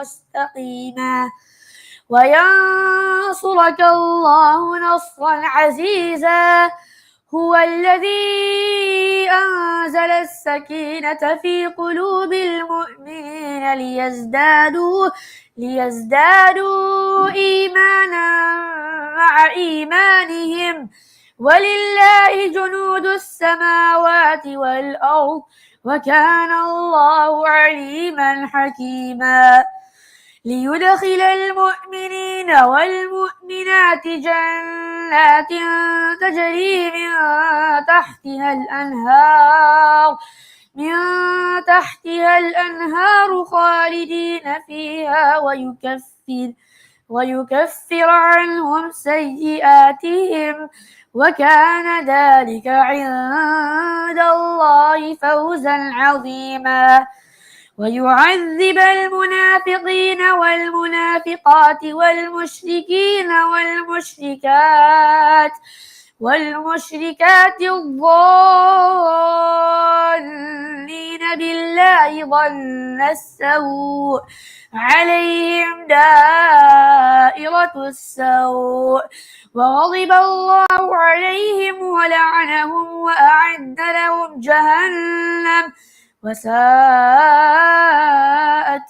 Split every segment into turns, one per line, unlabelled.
مستقيما وينصرك الله نصرا عزيزا هو الذي أنزل السكينة في قلوب المؤمنين ليزدادوا إيمانا مع إيمانهم ولله جنود السماوات والأرض وكان الله عليما حكيما ليدخل المؤمنين والمؤمنات جنات تجري من تحتها الأنهار خالدين فيها ويكفر عنهم سيئاتهم وكان ذلك عند الله فوزا عظيما ويعذب المنافقين والمنافقات والمشركات الظانين بالله ظن السوء عليهم دائرة السوء وغضب الله عليهم ولعنهم وأعد لهم جهنم وساءت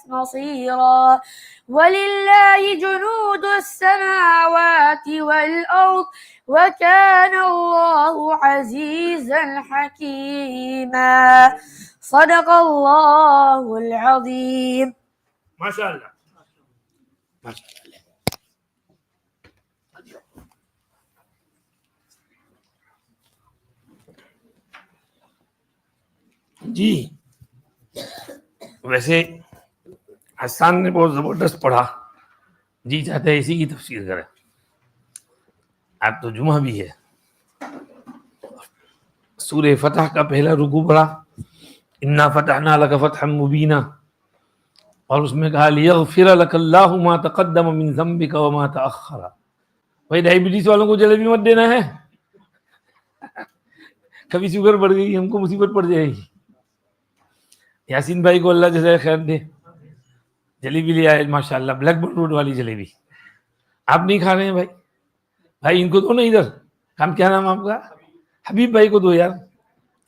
مصيرا ولله جنود السماوات والأرض وكان الله عزيزا حكيما صدق الله العظيم
ما شاء الله ما شاء الله जी वैसे हसन ने बहुत जबरदस्त पढ़ा जी चाहते हैं इसी की तफसीर करें आज तो जुमा भी है सूरह फतह का पहला रुकू पढ़ा इन्ना फतहना लका फतहम मुबीना और उसमें कहा लियग़फ़िर लकल्लाहु मा तक़द्दम मिन ज़म्बिका व मा तअख़्ख़रा। भाई डायबिटीज वालों को जलेबी मत देना है कभी शुगर बढ़ गई हमको मुसीबत पड़ जाएगी। यासीन भाई को अल्लाह जज़ाए खैर दे जलेबी ले आए माशाल्लाह ब्लैकबर्ड रोड वाली जलेबी। आप नहीं खा रहे हैं भाई इनको दो ना इधर काम क्या नाम आपका हबीब भाई को दो यार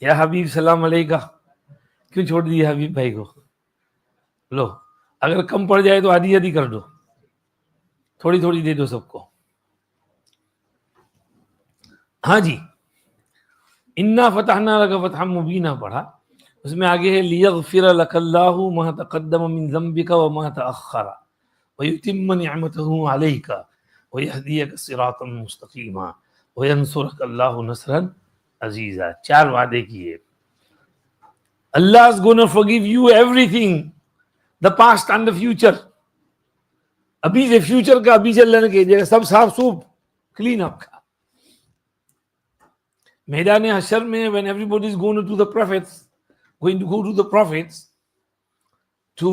या हबीब सलाम अलैका क्यों छोड़ दिया हबीब भाई को लो अगर कम पड़ जाए तो आधी आधी कर दो थोड़ी थोड़ी दे दो सबको। हाँ जी इन्ना फतहना लका फतहम मुबीना पढ़ा उसमें आगे है लियग़फ़िर लकल्लाहु मा तक़द्दम मिन ज़म्बिका व मा तअख़्ख़रा व युतिम्म निअमतहु अलैका व यहदियका सिरातन मुस्तक़ीमा व यंसुरका अल्लाहु नस्रन अज़ीज़ा। 4 वादे किए Allah is going to forgive you everything the past and the future। अभी से फ्यूचर का अभी से लेने के जगह सब साफ सूफ क्लीन आपका। मैदान हशर में when everybody is going to the prophets going to go to the prophets to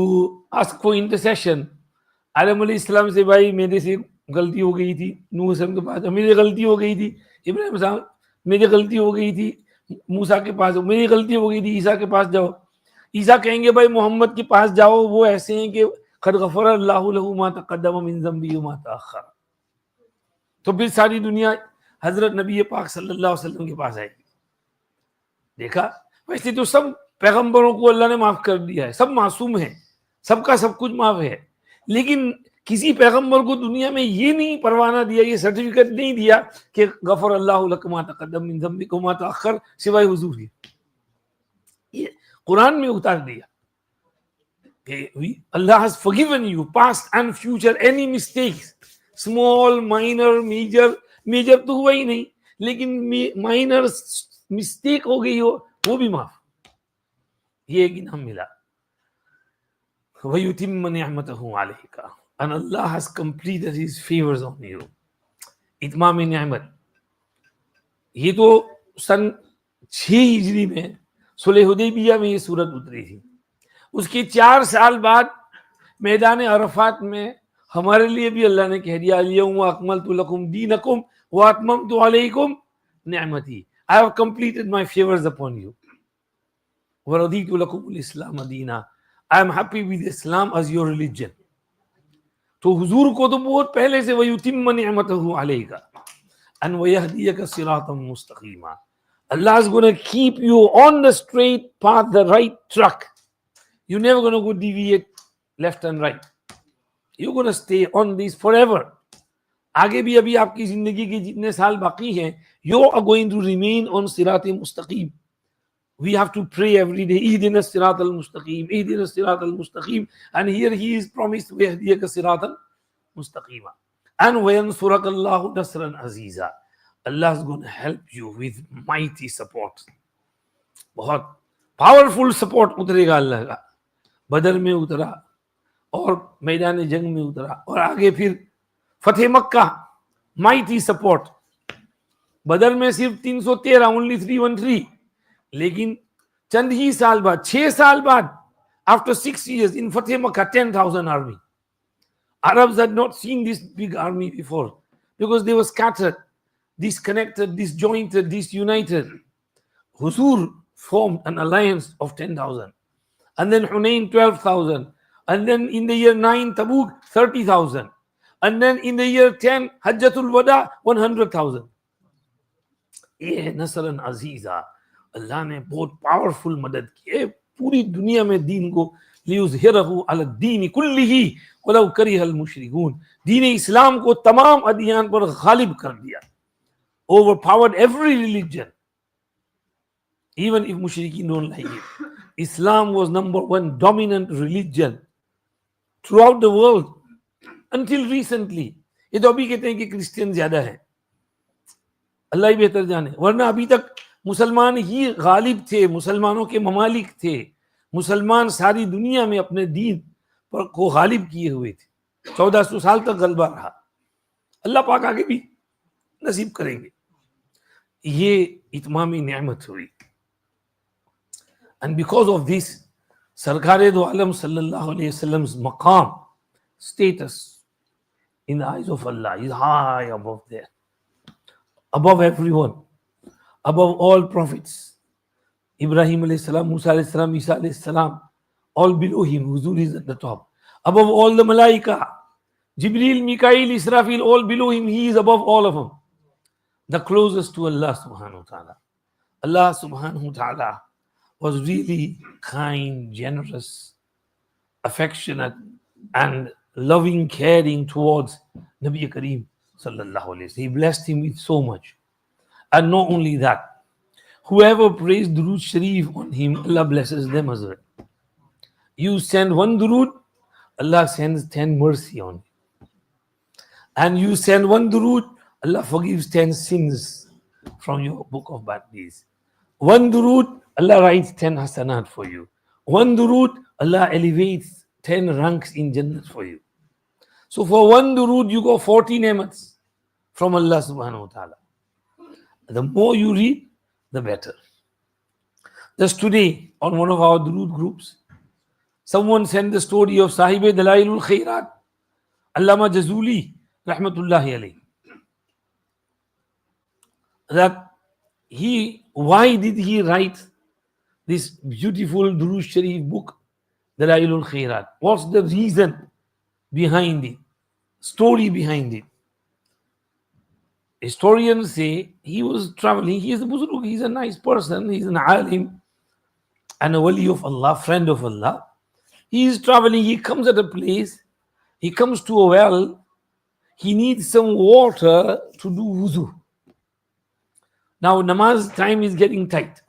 ask for intercession आदम अलैहिस्सलाम से भाई मेरे से गलती हो गई थी नूह अलैहिस्सलाम के पास मेरी गलती हो गई थी इब्राहिम साहब मेरी गलती हो गई थी मूसा के पास मेरी गलती हो गई थी ईसा के पास जाओ ईसा कहेंगे भाई मोहम्मद के पास जाओ वो ऐसे हैं कि क़द ग़फ़र अल्लाहु लहु मा तक़द्दम मिन ज़म्बिही व मा तअख़्ख़र। तो फिर सारी दुनिया हजरत नबी पाक सल्लल्लाहु अलैहि वसल्लम के पास आएगी। देखा वैसे तो सब पैगंबरों को अल्लाह ने माफ कर दिया है सब मासूम है सबका सब कुछ माफ है लेकिन किसी पैगंबर को दुनिया में ये नहीं परवाना दिया ये सर्टिफिकेट नहीं दिया कि गफर अल्लाहु लक मा तक़द्दम मिन ज़म्बिका व मा तअख़्ख़र सिवाय हुजूर के। ये कुरान में उतार दिया कि Allah has forgiven you past and future any mistakes small minor major तो हुआ ही नहीं लेकिन माइनर मिस्टेक हो गई हो वो भी माफ ये एक इनाम मिला। व युतिम्म निअमतहु अलैका and Allah has completed his favors on you। इत्माम निअमत ये तो सन 6 हिजरी में सुलह हुदैबिया में ये सूरत उतरी थी। उसके 4 साल बाद मैदान अरफात में हमारे लिए भी अल्लाह ने कह दिया अल-यौमा अकमलतु लकुम दीनकुम व अतममतु अलैकुम निअमती I have completed my favors upon you व रदीतु लकुमुल इस्लाम दीना I am happy with Islam as your religion। तो हुजूर को तो बहुत पहले से वयुतिम्म निअमतहु अलैका and वयहदियका सिरातम मुस्तकीमा. Allah is going to keep you on the straight path, the right track. You're never going to go deviate left and right. You're going to stay on this forever. आगे भी अभी आपकी जिंदगी के जितने साल बाकी हैं, you are going to remain on सिरात मुस्तकीम. We have to pray every day, Ihdina sirat al-mustaqim, Ihdina sirat al-mustaqim. And here he is promised, Wahdiyaka sirat al-mustaqima. And وَيَنْصُرَكَ اللَّهُ نَصْرًا عَزِيزًا. Allah is going to help you with mighty support. बहुत powerful support उतरेगा अल्लाह का. बदर में उतरा और मैदान जंग में उतरा और आगे फिर फतेह मक्का, mighty support. बदर में सिर्फ 313, only 313. लेकिन चंद ही साल बाद, 6 साल बाद, after 6 years in Fateh Makkah, 10,000 army. Arabs had not seen this big army before because they were scattered, disconnected, disjointed, disunited. Huzur formed an alliance of 10,000. And then Hunain, 12,000. And then in the year 9, Tabuk, 30,000. And then in the year 10, Hajjatul Wada, 100,000. ये नसरन अजीजा. अल्लाह ने बहुत powerful मदद की है पूरी दुनिया में दीन को लियुज़हिरहु अला दीन कुल्लिही वलौ करिहल मुशरिकून. दीन इस्लाम को तमाम अदियान पर गालिब कर दिया. Overpowered every religion, even if मुशरिकीन don't like it. Islam was number one dominant religion throughout the world until recently. ये तो अभी कहते हैं कि क्रिश्चियन ज्यादा है, अल्लाह ही बेहतर जाने, वरना अभी तक मुसलमान ही गालिब थे, मुसलमानों के ममालिक थे, मुसलमान सारी दुनिया में अपने दीन पर को गालिब किए हुए थे. 1400 साल तक गलबा रहा. अल्लाह पाक आगे भी नसीब करेंगे. ये इत्मामी नेमत हुई. And because of this, सरकार दो आलम सल्लल्लाहु अलैहि वसल्लम's maqam, status in the eyes of Allah is high above there, above everyone, above all prophets. Ibrahim alayhi salam, Musa alayhi salam, Isa alayhi salam, all below him. Huzur is at the top. Above all the malaika, Jibreel, Mikail, Israfil, all below him. He is above all of them. The closest to Allah subhanahu wa ta'ala. Allah subhanahu wa ta'ala was really kind, generous, affectionate, and loving, caring towards Nabi Kareem sallallahu alayhi wa sallam. He blessed him with so much. And not only that, whoever prays Durood Shareef on him, Allah blesses them as well. You send one Durood, Allah sends 10 mercy on you. And you send one Durood, Allah forgives 10 sins from your book of bad deeds. One Durood, Allah writes 10 hasanat for you. One Durood, Allah elevates 10 ranks in Jannah for you. So for one Durood, you go 40 ni'mats from Allah subhanahu wa ta'ala. The more you read, the better. Just today, on one of our Durood groups, someone sent the story of Sahib Dalailul Khairat, Allama Jazuli, rahmatullahi alayhi. That why did he write this beautiful Durood Shareef book, Dalailul Khairat? What's the reason behind it? Story behind it? Historians say he was traveling. He is a Buzurg, he's a nice person, he's an alim and a wali of Allah, friend of Allah. He is traveling, he comes at a place, he comes to a well, he needs some water to do wuzu. Now namaz time is getting tight.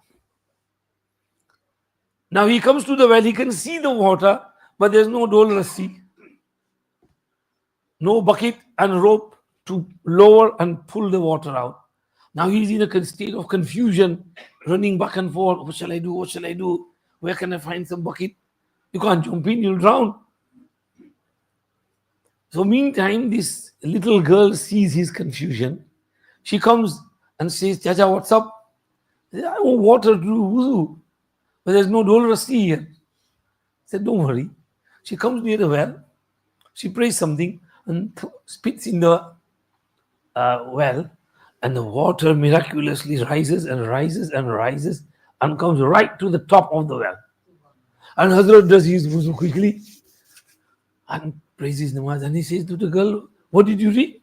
Now he comes to the well, he can see the water, but there's no dole rassi, no bucket and rope to lower and pull the water out. Now he's in a state of confusion, running back and forth. What shall I do? What shall I do? Where can I find some bucket? You can't jump in, you'll drown. So meantime, this little girl sees his confusion. She comes and says, Chacha, what's up? I want water to do wuzu, but there's no dole rasti here. I said, don't worry. She comes near the well, she prays something and spits in the well, and the water miraculously rises and rises and rises and comes right to the top of the well. And Hazrat does his wuzu quickly and praises namaz. And he says to the girl, what did you read?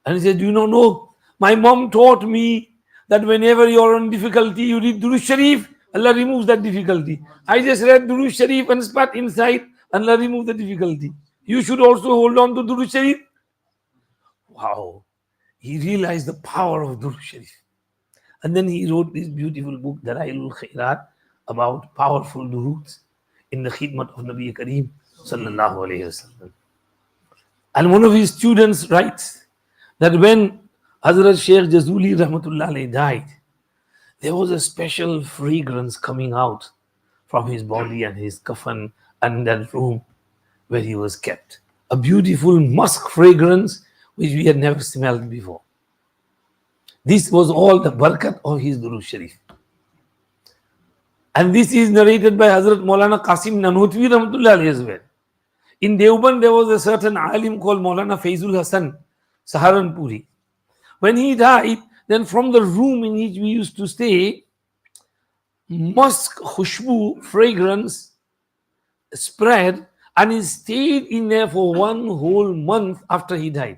And he said, do you not know? My mom taught me that whenever you're in difficulty, you read Durood Shareef, Allah removes that difficulty. I just read Durood Shareef and spat inside, Allah removed the difficulty. You should also hold on to Durood Shareef. Wow. He realized the power of Durood Shareef. And then he wrote this beautiful book, Dalailul Khairat, about powerful duroods in the khidmat of Nabi Kareem sallallahu alayhi wasallam. And one of his students writes that when Hazrat Sheikh Jazuli Rahmatullah alayhi died, there was a special fragrance coming out from his body and his kafan and that room where he was kept. A beautiful musk fragrance which we had never smelled before. This was all the barakat of his Durood Shareef. And this is narrated by Hazrat Maulana Qasim Nanotwi Rahmatullah alayhi as well. In Deoband, there was a certain alim called Maulana Faizul Hasan Saharanpuri. When he died, then from the room in which we used to stay, musk khushbu fragrance spread and it stayed in there for one whole month after he died.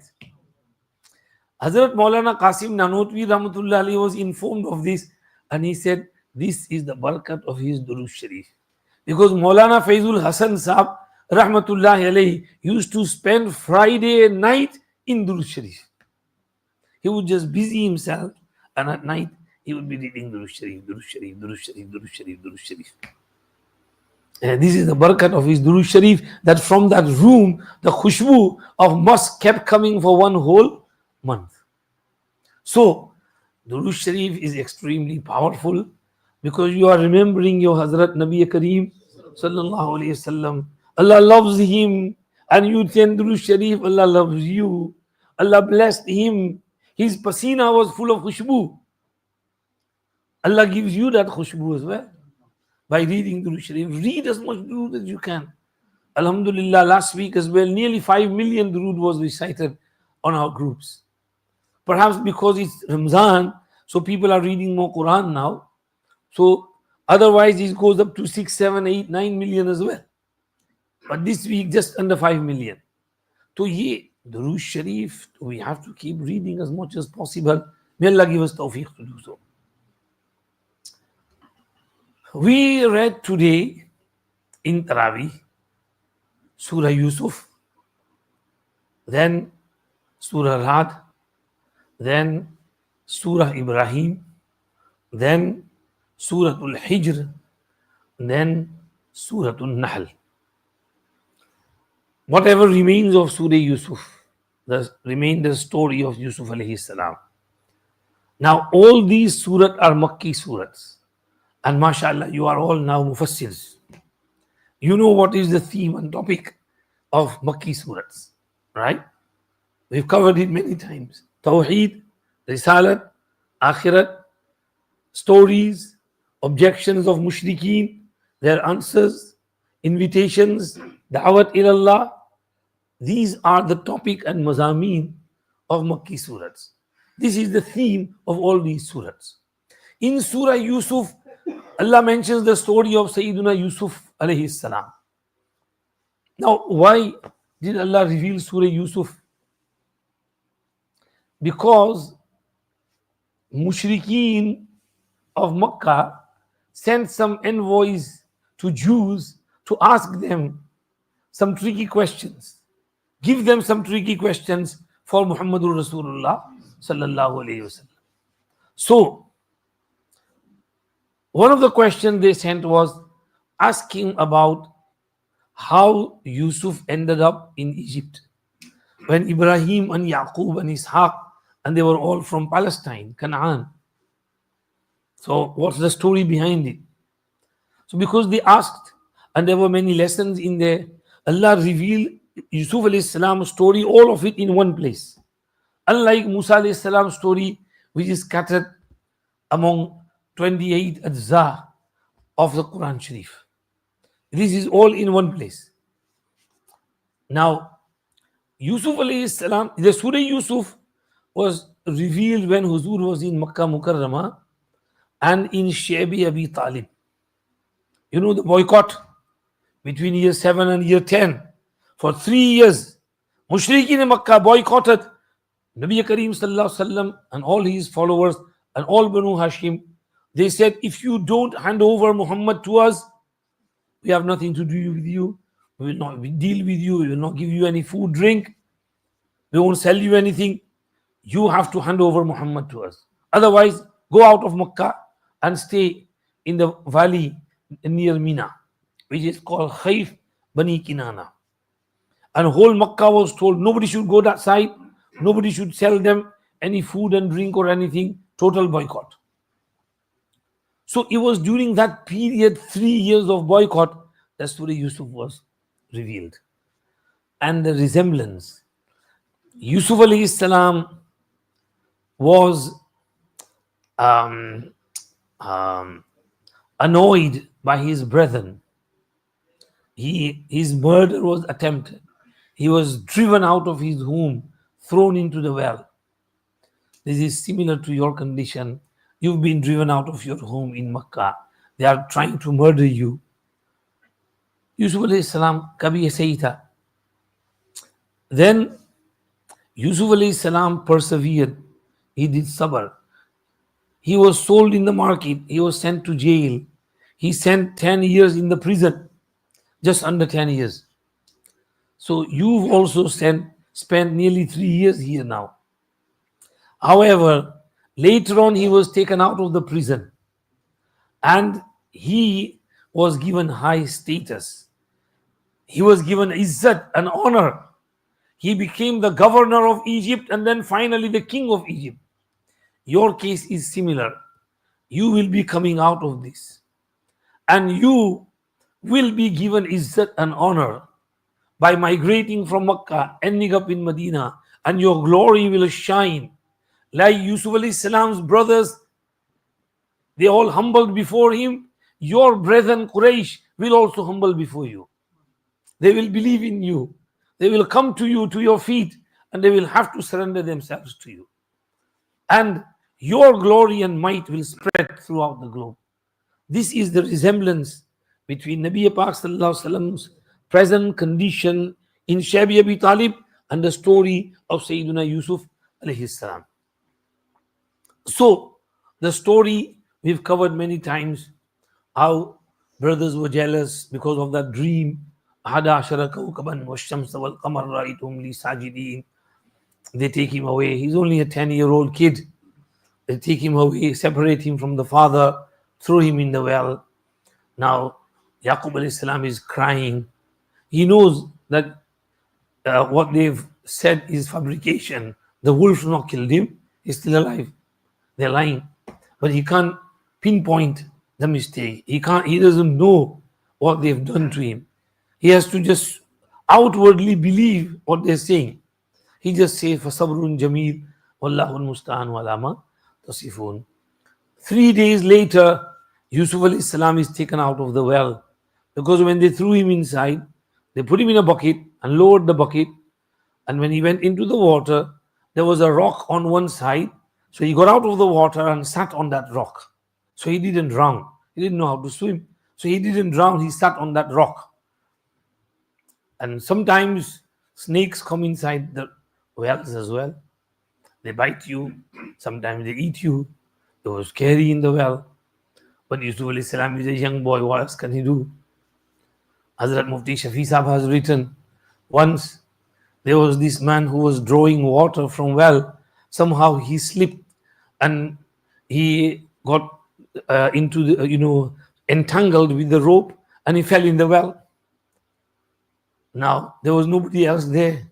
Hazrat Maulana Qasim Nanotwi Rahmatullah alayhi was informed of this and he said, this is the barakat of his Durood Shareef. Because Maulana Faizul Hasan Sahab Rahmatullah alayhi used to spend Friday night in Durood Shareef. He would just busy himself and at night he would be reading Durood Shareef, Durood Shareef, Durood Shareef, Durood Shareef, Durood Shareef. And this is the barakat of his Durood Shareef, that from that room the khushbu of musk kept coming for one whole month. So Durood Shareef is extremely powerful because you are remembering your Hazrat Nabi Kareem sallallahu alayhi wasallam. Allah loves him and you send Durood Shareef, Allah loves you. Allah blessed him. His pasina was full of khushbu. Allah gives you that khushbu as well by reading Durood Shareef. Read as much Durood as you can. Alhamdulillah, last week as well, nearly 5 million Durood was recited on our groups. Perhaps because it's Ramzan, so people are reading more Quran now. So otherwise it goes up to 6, 7, 8, 9 million as well. But this week just under 5 million. So ye Durood Shareef, we have to keep reading as much as possible. May Allah give us tawfiq to do so. We read today in Taraweeh Surah Yusuf, then Surah Rad, then Surah Ibrahim, then Surah Al-Hijr, then Surah Al-Nahl. Whatever remains of Surah Yusuf, remain the story of Yusuf alayhi salam. Now all these surahs are Makki surahs. And mashallah, you are all now mufassirs. You know what is the theme and topic of Makki surahs, right? We've covered it many times. Tawheed, Risalat, Akhirat, stories, objections of mushrikeen, their answers, invitations, da'wat ilallah. These are the topic and mazameen of Makki surahs. This is the theme of all these surahs. In Surah Yusuf, Allah mentions the story of Sayyidina Yusuf alayhi salam. Now, why did Allah reveal Surah Yusuf? Because mushrikeen of Makkah sent some envoys to Jews to ask them some tricky questions. Give them some tricky questions for Muhammadur Rasulullah sallallahu alayhi wasallam. So, one of the questions they sent was asking about how Yusuf ended up in Egypt. When Ibrahim and Yaqub and Ishaq, and they were all from Palestine, Canaan. So what's the story behind it? So because they asked, and there were many lessons in there, Allah revealed Yusuf alayhi salam's story, all of it in one place. Unlike Musa alayhi salam's story, which is scattered among 28 ajza of the Quran Sharif. This is all in one place. Now, Yusuf alayhi salam, the Surah Yusuf was revealed when Huzur was in Makkah Mukarramah and in Shaibi Abi Talib. You know the boycott between year 7 and year 10 For 3 years, Mushrikeen in Makkah boycotted Nabi Kareem Sallallahu Alaihi Wasallam and all his followers and all Banu Hashim. They said, if you don't hand over Muhammad to us, we have nothing to do with you. We will not deal with you. We will not give you any food, drink. We won't sell you anything. You have to hand over Muhammad to us. Otherwise, go out of Makkah and stay in the valley near Mina, which is called Khayf Bani Kinana. And whole Makkah was told nobody should go that side, nobody should sell them any food and drink or anything, total boycott. So it was during that period, 3 years of boycott, that Surah Yusuf was revealed. And the resemblance. Yusuf alayhi salam was annoyed by his brethren. His murder was attempted. He was driven out of his home, thrown into the well. This is similar to your condition. You've been driven out of your home in Makkah. They are trying to murder you. Yusuf alayhi salam kabhi aise hi tha. Then Yusuf alayhi salam persevered. He did sabr. He was sold in the market. He was sent to jail. He spent 10 years in the prison. Just under 10 years. So you've also spent nearly 3 years here now. However, later on he was taken out of the prison and he was given high status. He was given izzat and honor. He became the governor of Egypt and then finally the king of Egypt. Your case is similar. You will be coming out of this and you will be given izzat and honor by migrating from Makkah, ending up in Medina, and your glory will shine. Like Yusuf alayhi salam's brothers, they all humbled before him. Your brethren Quraysh will also humble before you. They will believe in you. They will come to you, to your feet, and they will have to surrender themselves to you. And your glory and might will spread throughout the globe. This is the resemblance between Nabi Pak Sallallahu Alaihi Wasallam's present condition in Shabi Abi Talib and the story of Sayyidina Yusuf alayhi salam. So, the story we've covered many times, how brothers were jealous because of that dream. They take him away. He's only a 10-year-old kid. They take him away, separate him from the father, throw him in the well. Now, Yaqub alayhi salam is crying. He knows that what they've said is fabrication. The wolves not killed him. He's still alive. They're lying. But he can't pinpoint the mistake. He doesn't know what they've done to him. He has to just outwardly believe what they're saying. He just says, فَصَبْرٌ جَمِيلٌ وَاللَّهُ الْمُسْتَعَانُ وَعَلَى مَا تَصِفُونَ. 3 days later, Yusuf alayhi salam is taken out of the well. Because when they threw him inside, they put him in a bucket and lowered the bucket. And when he went into the water, there was a rock on one side. So he got out of the water and sat on that rock. So he didn't drown. He didn't know how to swim. So he didn't drown. He sat on that rock. And sometimes snakes come inside the wells as well. They bite you. Sometimes they eat you. It was scary in the well. But Yusuf alayhi salam is a young boy. What else can he do? Hazrat Mufti Shafi Sahab has written, once there was this man who was drawing water from well. Somehow he slipped and he got into the, entangled with the rope and he fell in the well. Now, there was nobody else there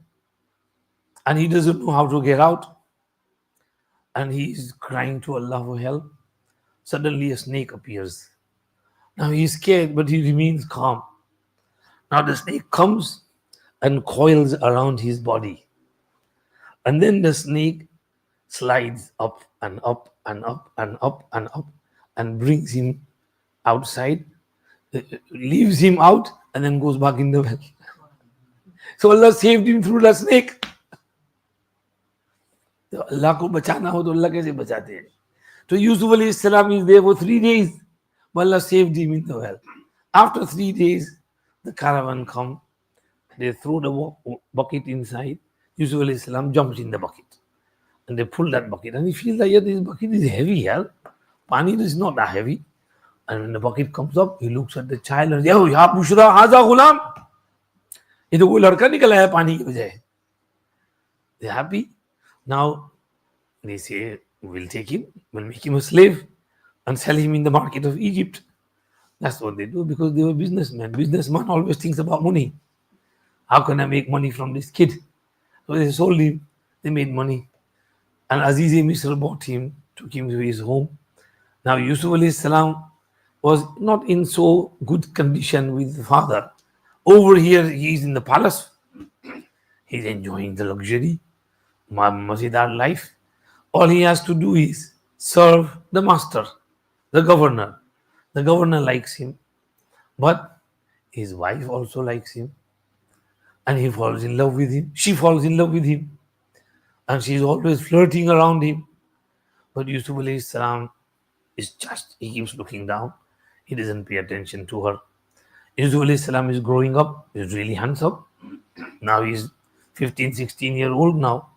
and he doesn't know how to get out. And he is crying to Allah for help. Suddenly a snake appears. Now he is scared, but he remains calm. Now the snake comes and coils around his body. And then the snake slides up and up and up and up and up and brings him outside, leaves him out, and then goes back in the well. So Allah saved him through the snake. So Allah ko bachana ho to Allah kaise bachate hain? So Yusuf alayhi salam is there for 3 days. But Allah saved him in the well. After 3 days, the caravan come. They throw the bucket inside. Yusuf alayhi salam jumps in the bucket. And they pull that bucket. And he feels that, yeah, this bucket is heavy, yeah. Pani is not that heavy. And when the bucket comes up, he looks at the child and says, "Oh, ya Bushra, haza ghulam." ये तो कोई लड़का निकला है पानी की वजह. They're happy. Now they say, we'll take him, we'll make him a slave and sell him in the market of Egypt. That's what they do because they were businessmen. Businessman always thinks about money. How can I make money from this kid? So they sold him, they made money. And Aziz-e Misr bought him, took him to his home. Now Yusuf alayhi salam was not in so good condition with the father. Over here, he is in the palace. He's enjoying the luxury, Mazidar life. All he has to do is serve the master, the governor. The governor likes him, but his wife also likes him. And he falls in love with him. She falls in love with him. And she's always flirting around him. But Yusuf alayhi salam is just, he keeps looking down. He doesn't pay attention to her. Yusuf alayhi salam is growing up. He's really handsome. Now he's 15, 16-year-old now.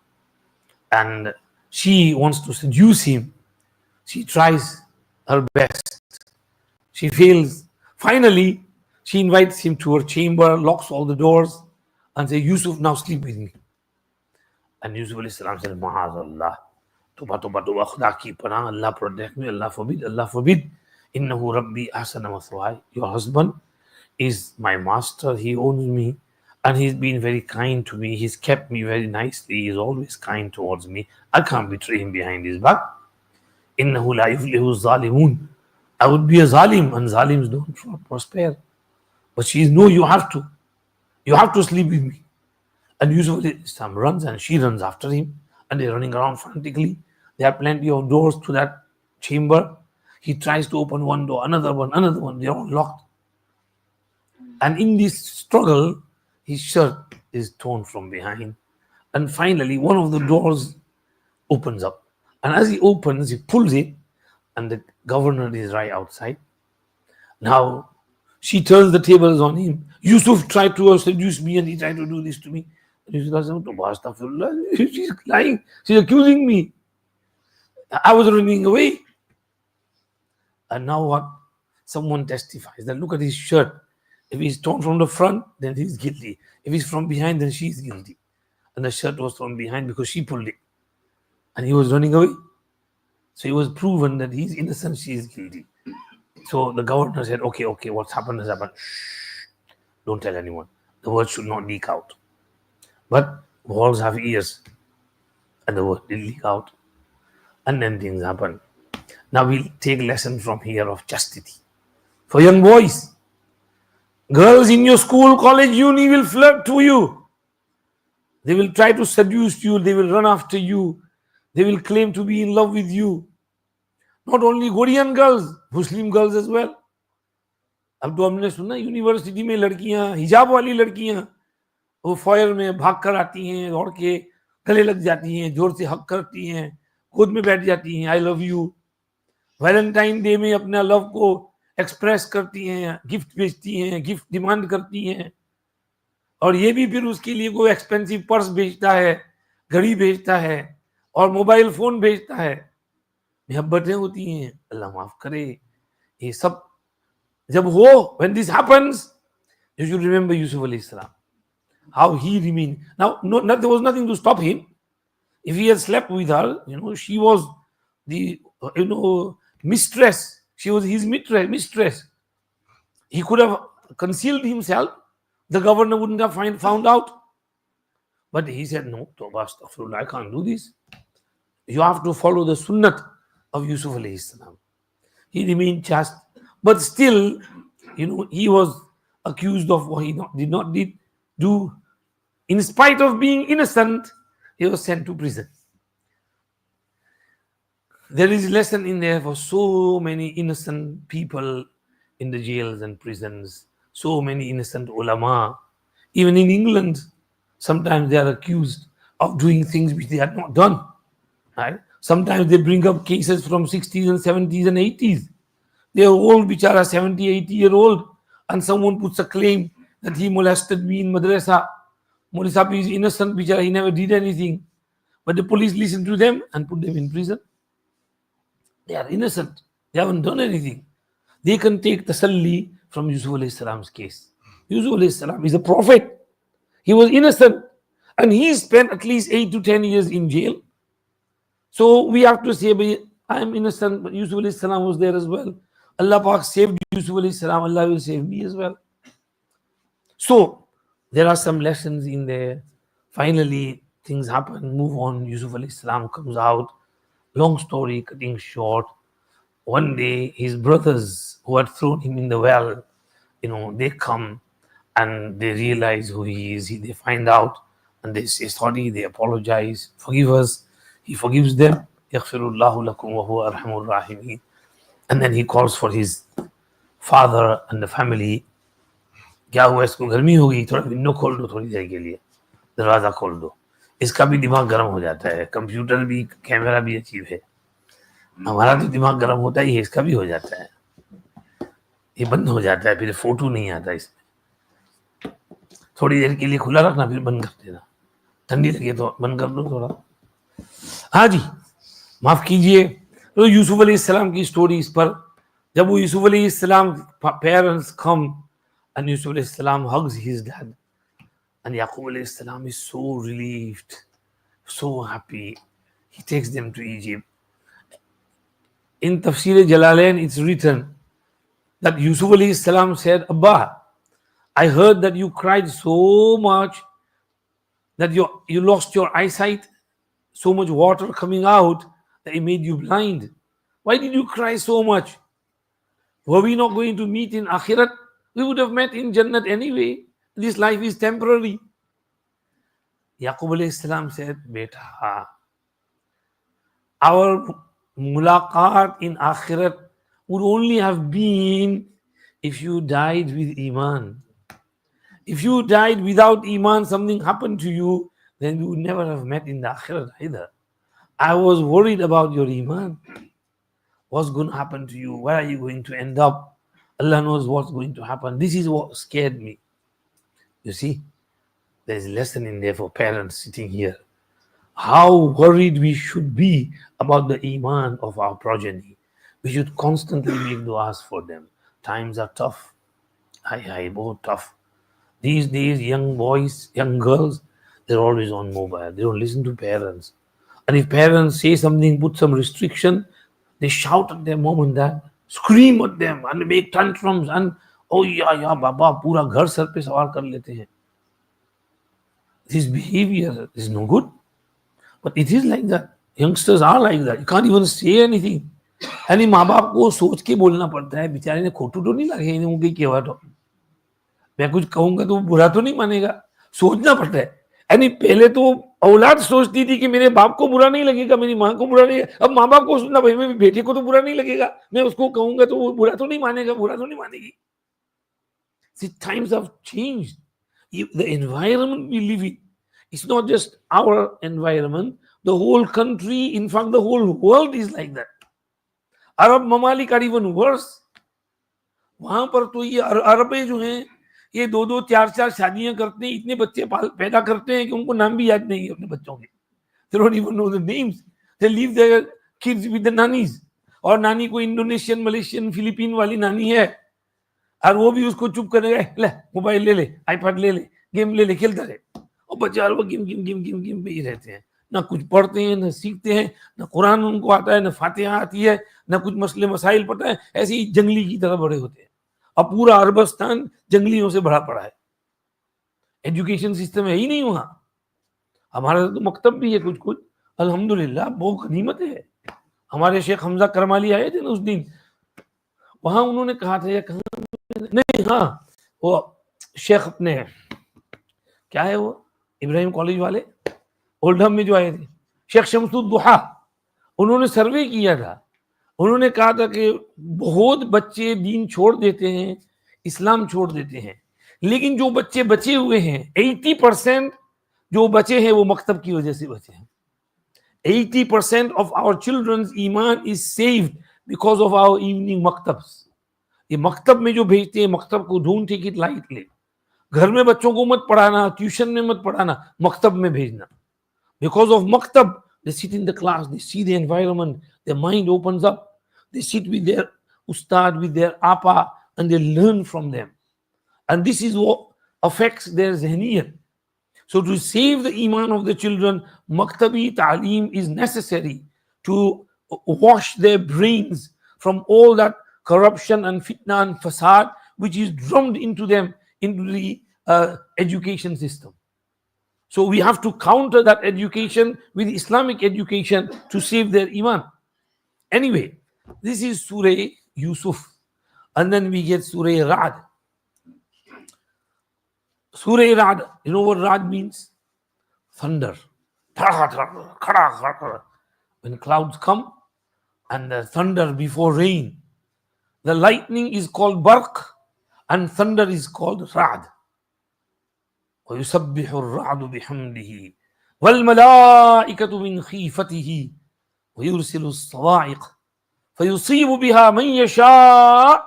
And she wants to seduce him. She tries her best. She fails. Finally, she invites him to her chamber, locks all the doors, and says, "Yusuf, now sleep with me." And Yusuf alayhi salam said, "Ma'azallah. Tuba, khuda ki panah, Allah protect me, Allah forbid, Allah forbid. Innahu Rabbi ahsana mathwaya." Your husband is my master, he owns me, and he's been very kind to me. He's kept me very nicely. He's always kind towards me. I can't betray him behind his back. Innahu la yuflihu zalimun. I would be a zalim, and zalims don't prosper. But she is, no, you have to sleep with me. And Yusuf runs and she runs after him, and they're running around frantically. There are plenty of doors to that chamber. He tries to open one door, another one, they're all locked. And in this struggle, his shirt is torn from behind. And finally, one of the doors opens up. And as he opens, he pulls it, and the governor is right outside. Now, she turns the tables on him. Yusuf tried to seduce me, and he tried to do this to me. And Yusuf said, "She's lying. She's accusing me. I was running away." And now what? Someone testifies that look at his shirt. If he's torn from the front, then he's guilty. If he's from behind, then she's guilty. And the shirt was from behind because she pulled it. And he was running away. So it was proven that he's innocent, she is guilty. So the governor said, okay, what's happened has happened. Shh, don't tell anyone. The word should not leak out. But walls have ears. And the word did leak out. And then things happen. Now we'll take lesson from here of chastity. For young boys, girls in your school, college, uni will flirt to you. They will try to seduce you. They will run after you. They will claim to be in love with you. Not only Korean girls, Muslim girls as well. अब तो हमने सुना university में लड़कियां, हिजाब वाली लड़कियां, वो फायर में भाग कर आती हैं, दौड़ के गले लग जाती हैं, जोर से हक करती हैं, गोद में बैठ जाती हैं, I love you. Valentine day में अपना लव को एक्सप्रेस करती हैं, गिफ्ट भेजती हैं, गिफ्ट डिमांड करती हैं. और ये भी फिर उसके लिए कोई एक्सपेंसिव पर्स भेजता है, घड़ी भेजता है और मोबाइल फोन भेजता है. मोहब्बतें होती हैं, अल्लाह माफ करे. ये सब जब हो, when this happens, you should remember Yusuf alayhi salam, how he remained. Now, there was nothing to stop him. If he had slept with her, she was the, mistress. She was his mistress. He could have concealed himself. The governor wouldn't have found out. But he said, no, Tawbah, astaghfirullah, I can't do this. You have to follow the sunnat of Yusuf alayhi salam. He remained chaste. But still, he was accused of what he did not do. In spite of being innocent, he was sent to prison. There is a lesson in there for so many innocent people in the jails and prisons, so many innocent ulama. Even in England, sometimes they are accused of doing things which they had not done. Right? Sometimes they bring up cases from 60s and 70s and 80s. They are old, bichara, 70, 80-year-old, and someone puts a claim that he molested me in madrasa. Maulvi Sahib is innocent, bichara, he never did anything. But the police listened to them and put them in prison. They are innocent. They haven't done anything. They can take tasalli from Yusuf alayhi salam's case. Yusuf alayhi salam is a prophet. He was innocent. And he spent at least 8 to 10 years in jail. So we have to say, I am innocent, but Yusuf alayhi salam was there as well. Allah Pak saved Yusuf alayhi salam, Allah will save me as well. So there are some lessons in there. Finally, things happen, move on. Yusuf alayhi salam comes out. Long story, cutting short. One day, his brothers who had thrown him in the well, they come and they realize who he is. They find out and they say sorry, they apologize, forgive us. He forgives them. Yaghfirullahu lakum wa huwa arhamur rahimin. And then he calls for his father and the family. क्या हुआ, इसको गर्मी हो गई, थोड़ा window खोल दो थोड़ी देर के लिए, दरवाजा खोल दो. इसका भी दिमाग गर्म हो जाता है. कंप्यूटर भी, कैमरा भी अजीब है. हमारा तो दिमाग गर्म होता ही है, इसका भी हो जाता है. ये बंद हो जाता है, फिर फोटो नहीं आता इसमें. थोड़ी देर के लिए खुला रखना, फिर बंद कर देना. ठंडी लगे तो बंद कर दो थोड़ा. हाँ जी, माफ कीजिए. तो यूसुफ अलैहिस्सलाम की स्टोरी इस पर, जब वो यूसुफ अलैहिस्सलाम पेरेंट्स कम and Yusuf अलैहिस्सलाम hugs his dad, and Yaqub अलैहिस्सलाम is so relieved, so happy. He takes them to Egypt. In Tafseer Jalalain, it's written that Yusuf अलैहिस्सलाम said, Abba, I heard that you cried so much that you lost your eyesight, so much water coming out that it made you blind. Why did you cry so much? Were we not going to meet in Akhirat? We would have met in Jannat anyway. This life is temporary. Yaqub alayhi salam said, Beta, our mulaqat in Akhirat would only have been if you died with Iman. If you died without Iman, something happened to you, then we would never have met in the Akhirat either. I was worried about your Iman. What's going to happen to you? Where are you going to end up? Allah knows what's going to happen. This is what scared me. You see, there's a lesson in there for parents sitting here. How worried we should be about the Iman of our progeny. We should constantly make du'as for them. Times are tough. Both tough. These days, young boys, young girls, they're always on mobile. They don't listen to parents. And if parents say something, put some restriction, they shout at their mom and dad, scream at them and make tantrums and oh yeah baba, pura ghar sar pe sawar kar lete hain. This behavior is no good, but it is like that. Youngsters are like that. You can't even say anything. यानी माँ बाप को सोच के बोलना पड़ता है. बेचारे ने खोटू तो नहीं लगे इन्हें उनकी केवट हो. मैं कुछ कहूंगा तो बुरा तो नहीं मानेगा. सोचना पड़ता है. यानी पहले तो औलाद सोचती थी कि मेरे बाप को बुरा नहीं लगेगा, मेरी माँ को बुरा नहीं. अब माँ बाप को सोचना भाई मेरे बेटे को तो बुरा नहीं लगेगा, मैं उसको कहूंगा तो वो बुरा तो नहीं मानेगा, बुरा तो नहीं मानेगी. See, times have changed. The environment we live in, it's not just our environment. The whole country, in fact, the whole world is like that. Arab mamalik are even worse. वहां पर तो ये अरबे जो हैं ये 2-2, 4-4 शादियां करते हैं, इतने बच्चे पैदा करते हैं कि उनको नाम भी याद नहीं है अपने बच्चों के. They don't even know the names. They leave their kids with the nannies. और नानी को इंडोनेशियन, मलेशियन, फिलीपीन वाली नानी है और वो भी उसको चुप करेगा, ले मोबाइल ले ले, आईपैड ले ले, गेम ले ले, खेलता रहे. और बच्चे वो गेम पे ही रहते हैं. ना कुछ पढ़ते हैं, ना सीखते हैं, ना कुरान उनको आता है, ना फातिहा आती है, ना कुछ मसले मसाइल पता है. ऐसे ही जंगली की तरह बड़े होते हैं. अब पूरा अरबस्तान जंगलियों से भरा पड़ा है. एजुकेशन सिस्टम है ही नहीं वहां. हमारा तो मकतब भी है कुछ कुछ, अल्हम्दुलिल्लाह, बहुत गनीमत है. हमारे शेख हमजा करमाली आए थे ना उस दिन, वहां उन्होंने कहा था, या कहा नहीं, हाँ वो शेख अपने क्या है वो इब्राहिम कॉलेज वाले ओल्डहम में जो आए थे, शेख शमसुद्दुहा, उन्होंने सर्वे किया था. उन्होंने कहा था कि बहुत बच्चे दीन छोड़ देते हैं, इस्लाम छोड़ देते हैं, लेकिन जो बच्चे बचे हुए हैं 80% जो बचे हैं वो मकतब की वजह से बचे हैं. 80% of our children's iman is saved because of our evening maktabs. ये मकतब में जो भेजते हैं, मकतब को don't take it lightly. घर में बच्चों को मत पढ़ाना, ट्यूशन में मत पढ़ाना, मकतब में भेजना. Because of maktab, they sit in the class, they see the environment, their mind opens up, they sit with their ustad, with their apa, and they learn from them. And this is what affects their zahniyat. So to save the iman of the children, maktabi ta'aleem is necessary to wash their brains from all that corruption and fitna and fasad which is drummed into them into the education system. So we have to counter that education with Islamic education to save their iman. Anyway, this is Surah Yusuf. And then we get Surah Ra'd. Surah Ra'd, you know what Ra'd means? Thunder. When clouds come and the thunder before rain, the lightning is called barq and thunder is called Ra'd. ويسبح الرعد بحمده والملائكة من خيفته ويرسل الصواعق فيصيب بها من يشاء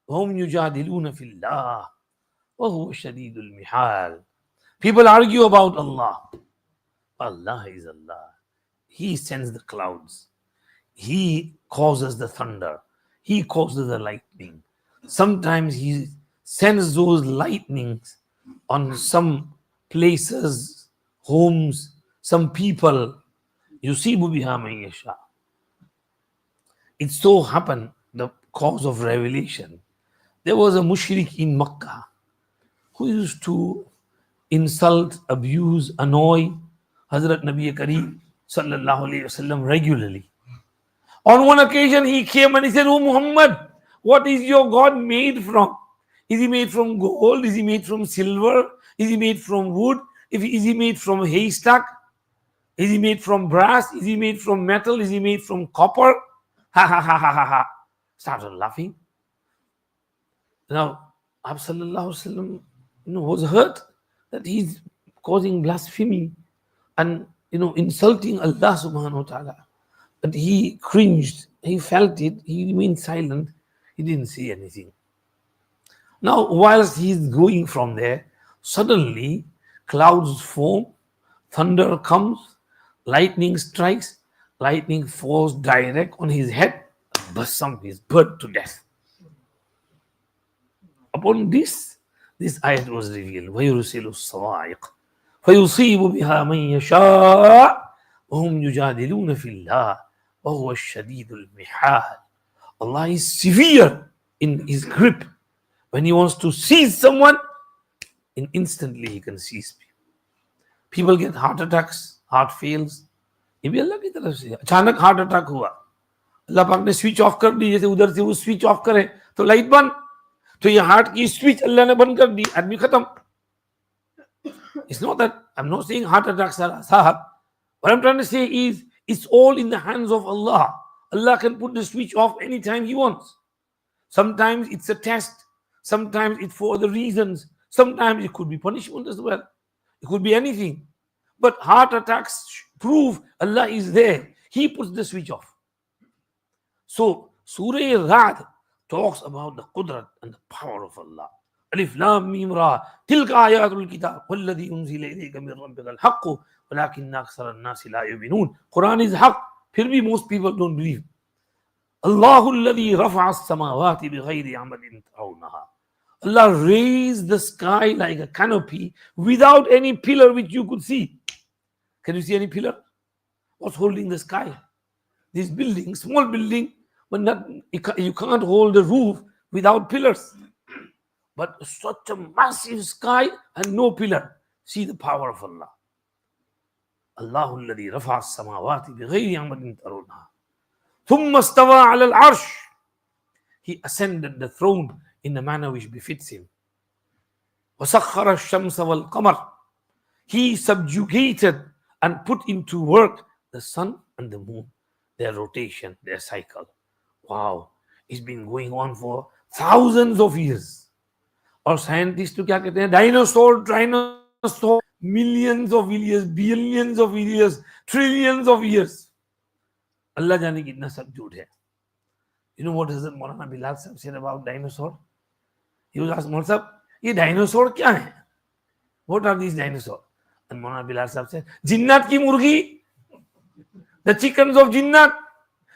وهم يجادلون في الله وهو شديد المحال. People argue about Allah. Allah is Allah. He sends the clouds. He causes the thunder. He causes the lightning. Sometimes He sends those lightnings on some places, homes, some people. Yusibu biha man yasha. It so happened, the cause of revelation, there was a mushrik in Makkah who used to insult, abuse, annoy Hazrat Nabi Kareem sallallahu alayhi wasallam regularly. On one occasion he came and he said, "Oh Muhammad, what is your God made from? Is he made from gold? Is he made from silver? Is he made from wood? Is he made from haystack? Is he made from brass? Is he made from metal? Is he made from copper?" Ha ha ha ha ha ha. Started laughing. Now, Prophet sallallahu alaihi wasallam, was hurt that he's causing blasphemy and insulting Allah subhanahu wa ta'ala. But he cringed, he felt it, he remained silent, he didn't say anything. Now, whilst he's going from there, suddenly clouds form, thunder comes, lightning strikes, lightning falls direct on his head, basam, he's burnt to death. Upon this ayat was revealed. وَيُرْسِلُ الصَّوَاعِقَ فَيُصِيبُ بِهَا مَنْ يَشَاءُ وَهُمْ يُجَادِلُونَ فِي اللَّهِ وَهُوَ الشَّدِيدُ الْمِحَالِ. Allah is severe in His grip. When He wants to seize someone, instantly He can seize people. People get heart attacks, heart fails. ये भी अल्लाह की तरफ से अचानक heart attack हुआ, अल्लाह पाक ने switch off कर दी. जैसे उधर से वो स्विच ऑफ करे तो लाइट बंद, तो ये हार्ट की स्विच अल्लाह ने बंद कर दी, आदमी खत्म. It's not that I'm not saying heart attacks are asahab. What I'm trying to say is it's all in the hands of Allah. Allah can put the switch off anytime He wants. Sometimes it's a test, sometimes it's for other reasons, sometimes it could be punishment as well. It could be anything. But heart attacks prove Allah is there. He puts the switch off. So Surah Ra'd talks about the qudrat and the power of Allah. Alif Lam Mim Ra Tilka Ayatul Kitab Walladhi Unzila Ilayka Min Rabbika Al-Haqqu Walakinna Akthara An-Nasi La Yu'minun. Quran is haqq. फिर भी most people don't believe. Allahu alladhi rafa'a as-samawati bighayri 'amadin tarawnaha. Allah raised the sky like a canopy without any pillar which you could see. Can you see any pillar? What's holding the sky? This building, small building, but you can't hold the roof without pillars. But such a massive sky and no pillar. See the power of Allah. Allahu alladhi rafa'a as-samawati bighayri 'amadin tarawnaha. Thumma istawa 'ala al-'arsh. He ascended the throne in a manner which befits Him. وَسَخَّرَ الشَّمْسَ وَالْقَمَرَ. He subjugated and put into work the sun and the moon, their rotation, their cycle. Wow, it's been going on for thousands of years. और scientist तो क्या कहते हैं, dinosaur millions of years, billions of years, trillions of years. अल्लाह जाने कितना सब झूठ है. You know what Hazrat Maulana Bilal Sahib said about dinosaur? He was asked, Maulana Sahib, ये डायनासोर क्या है? What are these dinosaurs? And Mona Bilal Sahib said, Jinnat ki murgi, the chickens of Jinnat.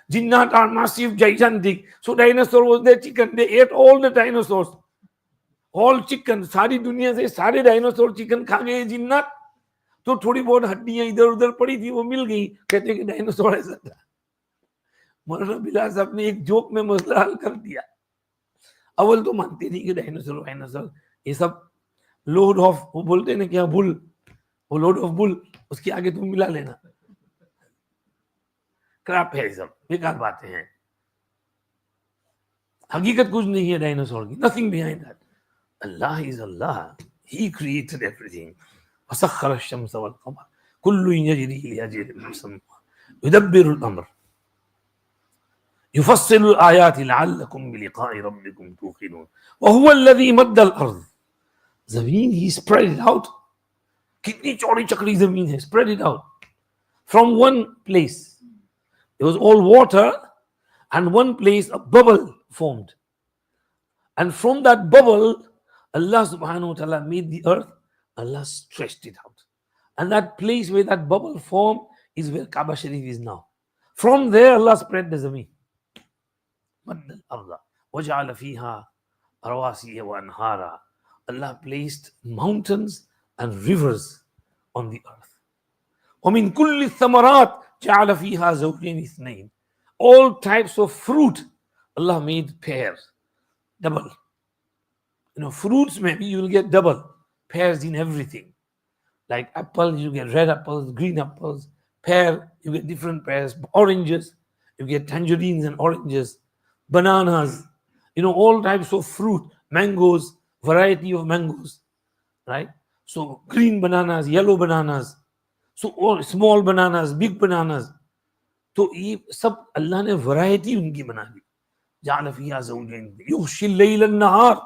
Jinnat are massive, gigantic. So dinosaur was their chicken. They ate all the dinosaurs. All chicken. सारी दुनिया से सारे dinosaur chicken खा गए जिन्नत. तो थोड़ी बहुत हड्डियां इधर उधर पड़ी थी, वो मिल गई. कहते कि डायनासोर ऐसा था. मौलाना बिलाल साहब ने एक जोक में मसला हल कर दिया. अव्वल तो मानते नहीं कि डायनासोर ये सब लोड ऑफ, वो बोलते हैं ना क्या, बुल, वो लोड ऑफ बुल, उसके आगे तुम मिला लेना. क्रैप है, सब बेकार बातें हैं. हकीकत कुछ नहीं है डायनासोर की. Nothing behind that. Allah is Allah. He created everything. वसख्खर अश-शम्स वल क़मर कुल्लु यजरी लिअजलिन मुसम्मा युदब्बिरुल अम्र युफस्सिलुल आयाति लअल्लकुम बिलिक़ाइ रब्बिकुम तूक़िनून व हुवल्लज़ी मद्दल अर्ज़. जमीन ही स्प्रेड इट आउट. कितनी चौड़ी चकड़ी जमीन है. Spread it out from one place. It was all water, and one place a bubble formed. And from that bubble, Allah subhanahu wa ta'ala made the earth. Allah stretched it out. And that place where that bubble formed is where Kaaba Sharif is now. From there, Allah spread the zameen. مَدَّ الْأَرْضَ وَجَعَلَ فِيهَا رَوَاسِيَ وَأَنْهَارًا. Allah placed mountains and rivers on the earth. وَمِن كُلِّ الثَّمَرَاتِ جعل فيها زوجين اثنين. All types of fruit Allah made pairs, double. Fruits maybe you will get double pairs in everything. Like apples, you get red apples, green apples. Pear, you get different pairs. Oranges, you get tangerines and oranges. Bananas, all types of fruit. Mangoes, variety of mangoes, right? So green bananas, yellow bananas. So all small bananas, big bananas. तो ये सब अल्लाह ने variety उनकी बना दी. जाल फिहा ज़ौजैन युग़शिल लैल अन्नहार.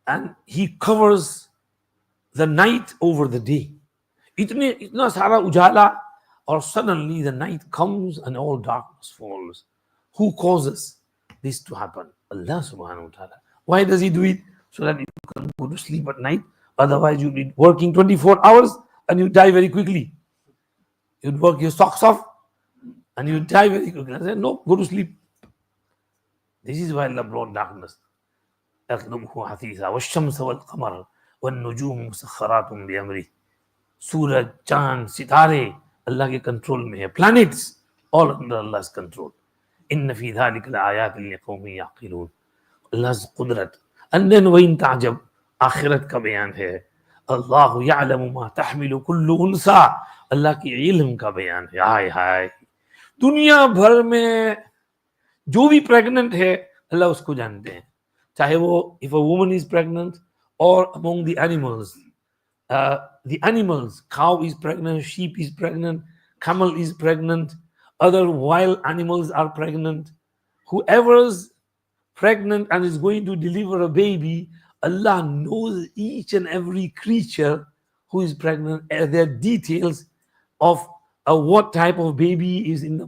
And he covers the night over the day. इतना सारा उजाला, or suddenly the night comes and all darkness falls. Who causes this to happen? Allah subhanahu wa ta'ala. Why does he do it? So that you can go to sleep at night. Otherwise you'll be working 24 hours and you die very quickly. You'd work your socks off and you die very quickly. I said, no, go to sleep. This is why Allah brought darkness. يَطْلُبُهُ حَثِيثًا وَالشَّمْسَ وَالْقَمَرَ وَالنُّجُومُ مُسَخَّرَاتٌ بِأَمْرِهِ. सूरज, चांद, सितारे अल्लाह के control में है. Planets all under Allah's control. إِنَّ فِي ذَلِكَ لَآيَاتٍ لِقَوْمٍ يَعْقِلُونَ. Allah's qudrat. And then وَإِن تعجب, आखिरत का बयान है. अल्लाहु यअलमु मा तहमिलु कुल्लु उन्सा. अल्लाह की इल्म का बयान है. हाय हाय, दुनिया भर में जो भी प्रेग्नेंट है अल्लाह उसको जानते हैं. चाहे वो, if a woman is pregnant or among the animals, cow is pregnant, sheep is pregnant, camel is pregnant, other wild animals are pregnant. Whoever's pregnant and is going to deliver a baby, Allah knows each and every creature who is pregnant, their details of what type of baby is in the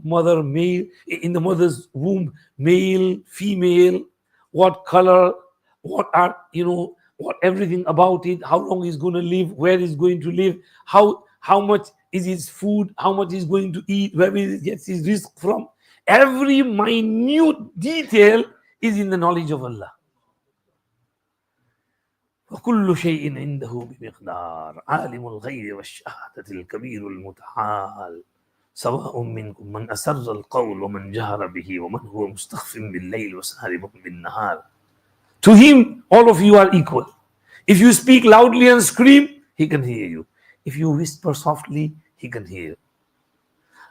mother's womb, male, female, what color, what are, what everything about it, how long he's going to live, where he's going to live, how much is his food, how much he's going to eat, where he gets his risk from. Every minute detail is in the knowledge of Allah. وكل شيء عنده بمقدار عالم الغيب والشهادة الكبير المتعال سواء منكم من أسر القول ومن جهر به ومن هو مستخف بالليل وسارب بالنهار. To him, all of you are equal. If you speak loudly and scream, he can hear you. If you whisper softly, he can hear you.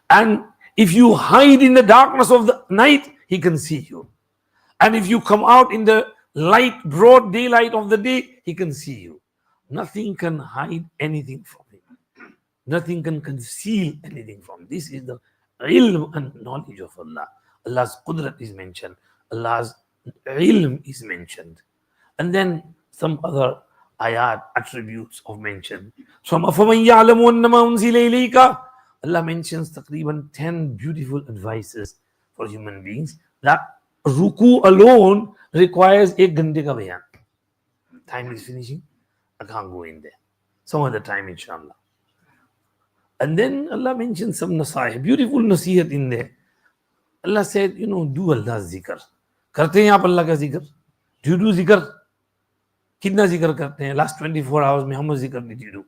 And if you hide in the darkness of the night, he can see you. And if you come out in the light, broad daylight of the day, he can see you. Nothing can hide anything from him. Nothing can conceal anything from him. This is the ilm and knowledge of Allah. Allah's qudrat is mentioned. Allah's ilm is mentioned. And then some other ayat, attributes of mention. From أَفَمَنْ يَعْلَمُ أَنَّمَا أُنزِلَ إِلَيْكَ. Allah mentions takriban 10 beautiful advices for human beings. That ruku alone requires एक घंटे का बयान. Time is finishing. I can't go in there. Some other time, inshallah. And then Allah mentions some nasih, beautiful nasihat in there. Allah said, do Allah's zikr. करते हैं आप अल्लाह का जिक्र? Do you do zikr? कितना जिक्र करते हैं? Last 24 hours में how much zikr did you do?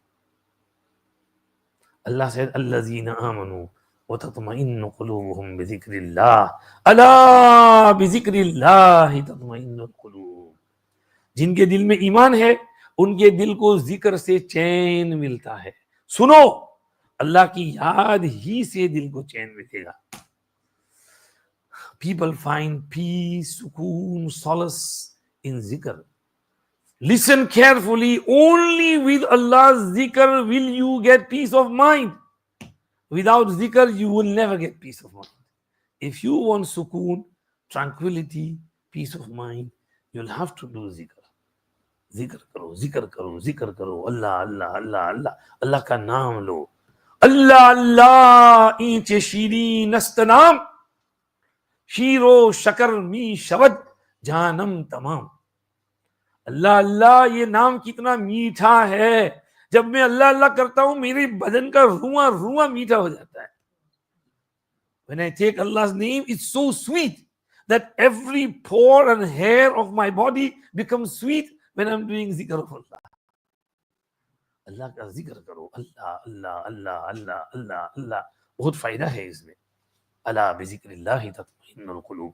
Allah said, الذين آمنوا وتطمئن قلوبهم بذكر الله ألا بذكر الله تطمئن القلوب. जिनके दिल में ईमान है उनके दिल को जिक्र से चैन मिलता है. सुनो, अल्लाह की याद ही से दिल को चैन मिलेगा. People find peace, sukoon, solace in zikr. Listen carefully. Only with Allah's zikr will you get peace of mind. Without zikr, you will never get peace of mind. If you want sukoon, tranquility, peace of mind, you'll have to do zikr. Zikr karo, zikr karo, zikr karo. Allah, Allah, Allah, Allah. Allah ka naam lo. Allah, Allah, inche shiri nastanam. शीरो शकर मी शबद जानम तमाम. अल्लाह अल्लाह ये नाम कितना मीठा है. जब मैं अल्लाह अल्लाह करता हूं मेरे बदन का रुआ रुआ मीठा हो जाता है. When I take Allah's name, it's so sweet that every pore and hair of my body becomes sweet when I'm doing zikr of Allah. अल्लाह का जिक्र करो. अल्लाह अल्लाह अल्लाह अल्लाह अल्लाह अल्लाह. बहुत फायदा है इसमें. अला बिज़िक्रिल्लाहि तत्मइन्नुल क़ुलूब.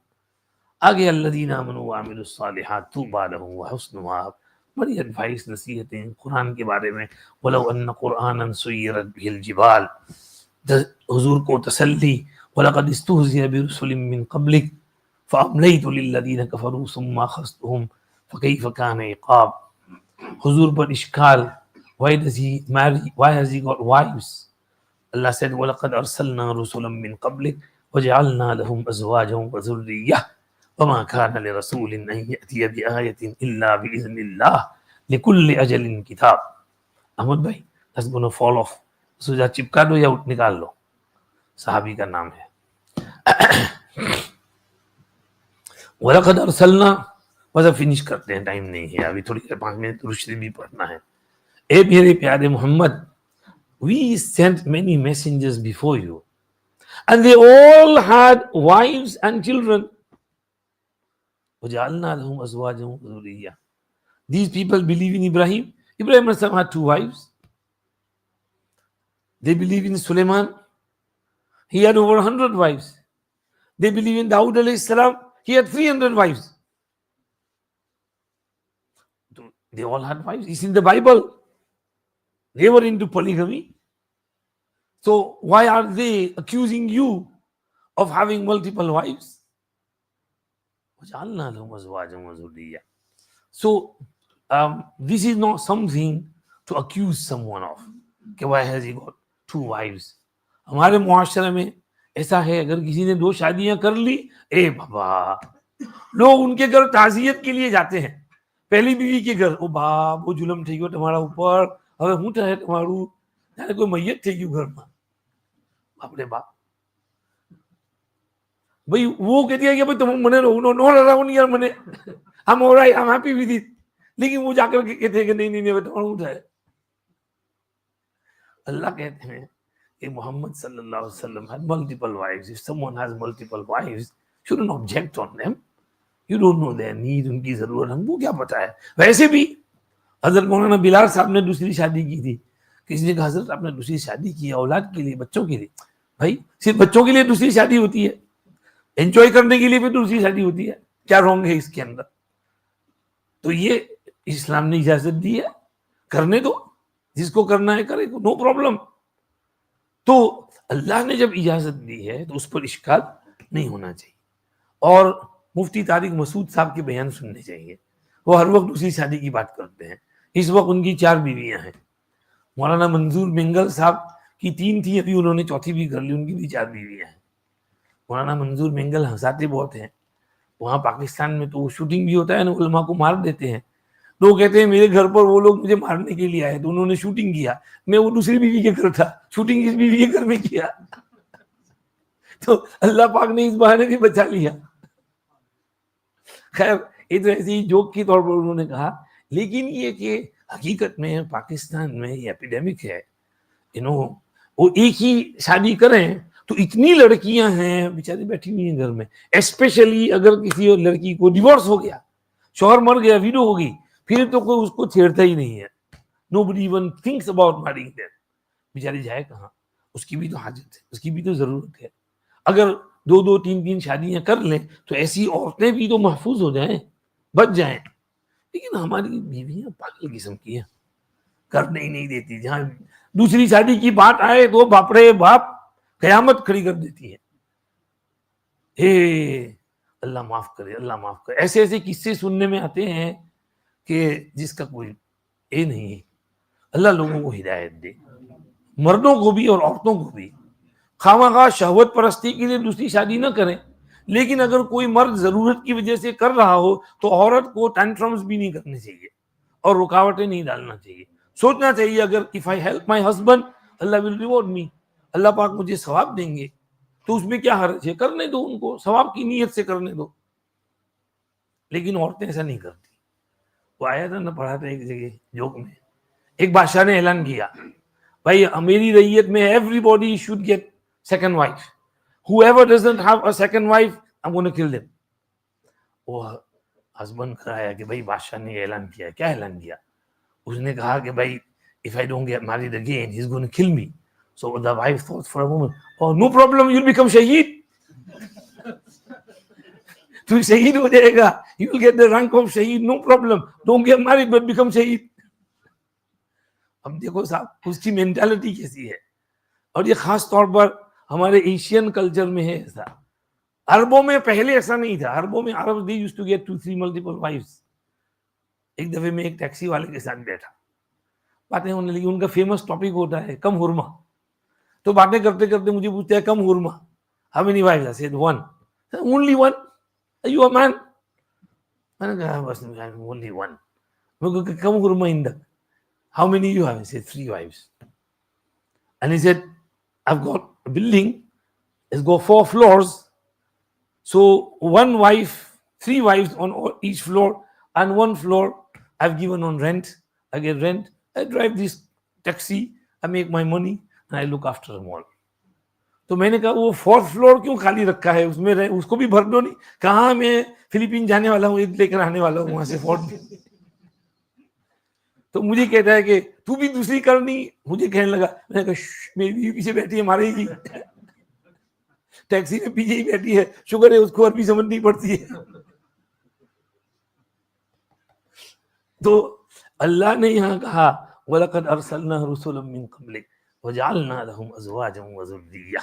आगे अल्लज़ीना आमनू व अमिलुस सालिहात तूबा लहुम व हुस्नु मआब. बड़ी एडवाइस नसीहतें कुरान के बारे में. वलौ अन्न कुरआनन सुय्यरत बिहिल जिबाल. हुजूर को तसल्ली. वलक़द इस्तुहज़िया बिरुसुलिम मिन क़ब्लिक फ़अमलैतु लिल्लज़ीना कफ़रू सुम्मा अख़ज़्तुहुम फ़कैफ़ कान इक़ाब. हुजूर पर इश्काल. Why does he marry? Why has he got wives? Allah said, وَلَقَدْ أَرْسَلْنَا رُسُلًا مِّن قَبْلِكَ وَجَعَلْنَا لَهُمْ أَزْوَاجًا وَذُرِّيَّةً وَمَا كَانَ لِرَسُولٍ أَن يَأْتِيَ بِآيَةٍ إِلَّا بِإِذْنِ اللَّهِ لِكُلِّ أَجَلٍ كِتَابٌ. Ahmad भाई, that's going to fall off. सुजा चिपका दो या निकाल लो. साहबी का नाम है. वलक़द अरसलना. बस अब फिनिश करते हैं, टाइम नहीं है अभी. थोड़ी 5 मिनट दुरूद शरीफ भी पढ़ना है. ए मेरे प्यारे Mohammad, we sent many messengers before you and they all had wives and children. وَجَعَلْنَا لَهُمْ أَزْوَاجًا وَذُرِّيَّةً. These people believe in Ibrahim. Ibrahim had 2 wives. They believe in Sulaiman. He had over 100 wives. They believe in Dawood alayhi salam. He had 300 wives. They all had wives. It's in the Bible. They were into polygamy. So why are they accusing you of having multiple wives? So this is not something to accuse someone of. Why has he got 2 wives? हमारे मुआशरे में ऐसा है, अगर किसी ने 2 शादियां कर ली, ए बाबा, लोग उनके घर ताज़ियत के लिए जाते हैं. पहली बीवी के घर, ओ बाप, वो जुलम થઈ ગયો તમારા ઉપર, હવે હું થાય તમારું, જાણે કોઈ મૈયત થઈ ગયું ઘરમાં. बापरे बाप. भाई वो कहती है कि भाई तुम मने नो अराउंड यार, मने I'm alright, I'm happy with it. लेकिन वो जाकर कहते हैं कि नहीं नहीं नहीं तुम्हारा उठा है. अल्लाह कहते हैं कि मोहम्मद सल्लल्लाहु अलैहि वसल्लम had multiple wives. If someone has multiple wives, shouldn't object on them. You don't know their need, उनकी जरूरत हमको क्या पता है. वैसे भी हजरत मौलाना बिलाल साहब ने दूसरी शादी की थी. किसी ने कहा हजरत आपने दूसरी शादी की औलाद के लिए, बच्चों के लिए. भाई सिर्फ बच्चों के लिए दूसरी शादी होती है, एंजॉय करने के लिए भी दूसरी शादी होती है. क्या रॉन्ग है इसके अंदर? तो ये इस्लाम ने इजाजत दी है, करने दो, जिसको करना है करे, नो प्रॉब्लम. तो अल्लाह ने जब इजाजत दी है तो उस पर इश्काल नहीं होना चाहिए. और मुफ्ती तारिक मसूद साहब के बयान सुनने चाहिए. वो हर वक्त दूसरी शादी की बात करते हैं. इस वक्त उनकी 4 बीवियां हैं. मौलाना मंजूर मिंगल साहब की 3 थी, अभी उन्होंने 4थी भी कर ली, उनकी भी 4 बीवियां हैं. मौलाना मंजूर मिंगल हंसाते बहुत हैं. वहाँ पाकिस्तान में तो शूटिंग भी होता है ना, उलमा को मार देते हैं. लोग कहते हैं मेरे घर पर वो लोग मुझे मारने के लिए आए, तो उन्होंने शूटिंग किया. मैं वो दूसरी बीवी के घर था, शूटिंग इस बीवी के घर में किया. तो अल्लाह पाक ने इस बहाने भी बचा लिया. खैर, ये तो ऐसे ही जोक के तौर पर उन्होंने कहा. लेकिन ये कि हकीकत में पाकिस्तान में ये एपिडेमिक है, वो एक ही शादी करें तो इतनी लड़कियां हैं बेचारी बैठी हुई हैं घर में, स्पेशली अगर किसी और लड़की को डिवोर्स हो गया, शौहर मर गया, विडो हो गई, फिर तो कोई उसको छेड़ता ही नहीं है, nobody even thinks about marrying that. बेचारी जाए कहाँ, उसकी भी तो हाजत है, उसकी भी तो जरूरत है। अगर 2-2, 3-3 शादियां कर लें तो ऐसी औरतें भी तो महफूज हो जाएं, बच जाएं। लेकिन हमारी बीवियां पागल किस्म की हैं, करने ही नहीं देती। जहां दूसरी शादी की बात आए तो बाप रे बाप कयामत खड़ी कर देती है। हे अल्लाह माफ करे, अल्लाह माफ करे। ऐसे ऐसे किस्से सुनने में आते हैं कि जिसका कोई ये नहीं है। अल्लाह लोगों को हिदायत दे, मर्दों को भी और औरतों को भी। खामखा शहवत परस्ती के लिए दूसरी शादी ना करें, लेकिन अगर कोई मर्द जरूरत की वजह से कर रहा हो तो औरत को टेंट्रम्स भी नहीं करने चाहिए और रुकावटें नहीं डालना चाहिए। सोचना चाहिए अगर if I help my husband Allah will reward me, अल्लाह पाक मुझे सवाब देंगे, तो उसमें क्या हर्ज है, करने दो उनको, सवाब की नीयत से करने दो। लेकिन औरतें ऐसा नहीं करती। वो आया था ना, पढ़ा था एक जगह जोक में, एक बादशाह ने ऐलान किया, भाई मेरी रैयत में everybody should get second wife, whoever doesn't have a second wife I'm going to kill them। वो हस्बैंड कराया कि भाई बादशाह ने ऐलान किया। क्या ऐलान किया? उसने कहा कि भाई if I don't get married again he's going to kill me। So the wife thought for a moment, oh no problem, you'll become shaheed। तू शहीद हो जाएगा, you will get the rank of shaheed, no problem, don't get married but become shaheed। अब देखो साहब उसकी mentality कैसी है। और ये खास तौर पर हमारे एशियन कल्चर में है ऐसा। अरबों में पहले ऐसा नहीं था। अरबों में अरब they used to get 2-3 multiple wives. एक दफे में एक टैक्सी वाले के साथ बैठा, बातें होने लगी। उनका फेमस टॉपिक होता है कम हुरमा। तो बातें करते करते मुझे पूछते हैं कम हुरमा, how many wives? I said one. Only one? You a man? मैंने कहा बस ओनली वन। मैं कम हुरमा इंदक, how many you have? I said 3 wives। And he said, I've got a building, it's got 4 floors. So 1 wife, 3 wives on each floor, and 1 floor I've given on rent. I get rent, I drive this taxi, I make my money, and I look after them all। तो मैंने कहा वो 4th floor क्यों खाली रखा है, उसमें रहे, उसको भी भर दो। नहीं, कहाँ मैं फिलीपीन जाने वाला हूँ, लेकर आने वाला हूँ वहां से फोर्ट। तो मुझे कहता है कि तू भी दूसरी करनी। मुझे कहने लगा, मैंने कहा मेरी बीवी पीछे बैठी है, मारेगी। टैक्सी में पीछे ही बैठी है, शुक्र है उसको अरबी समझनी पड़ती है। तो अल्लाह ने यहाँ कहा वलक़द अरसलना रुसुलन मिन क़ब्लिक वजअलना लहुम अज़वाजन व ज़ुर्रिय्या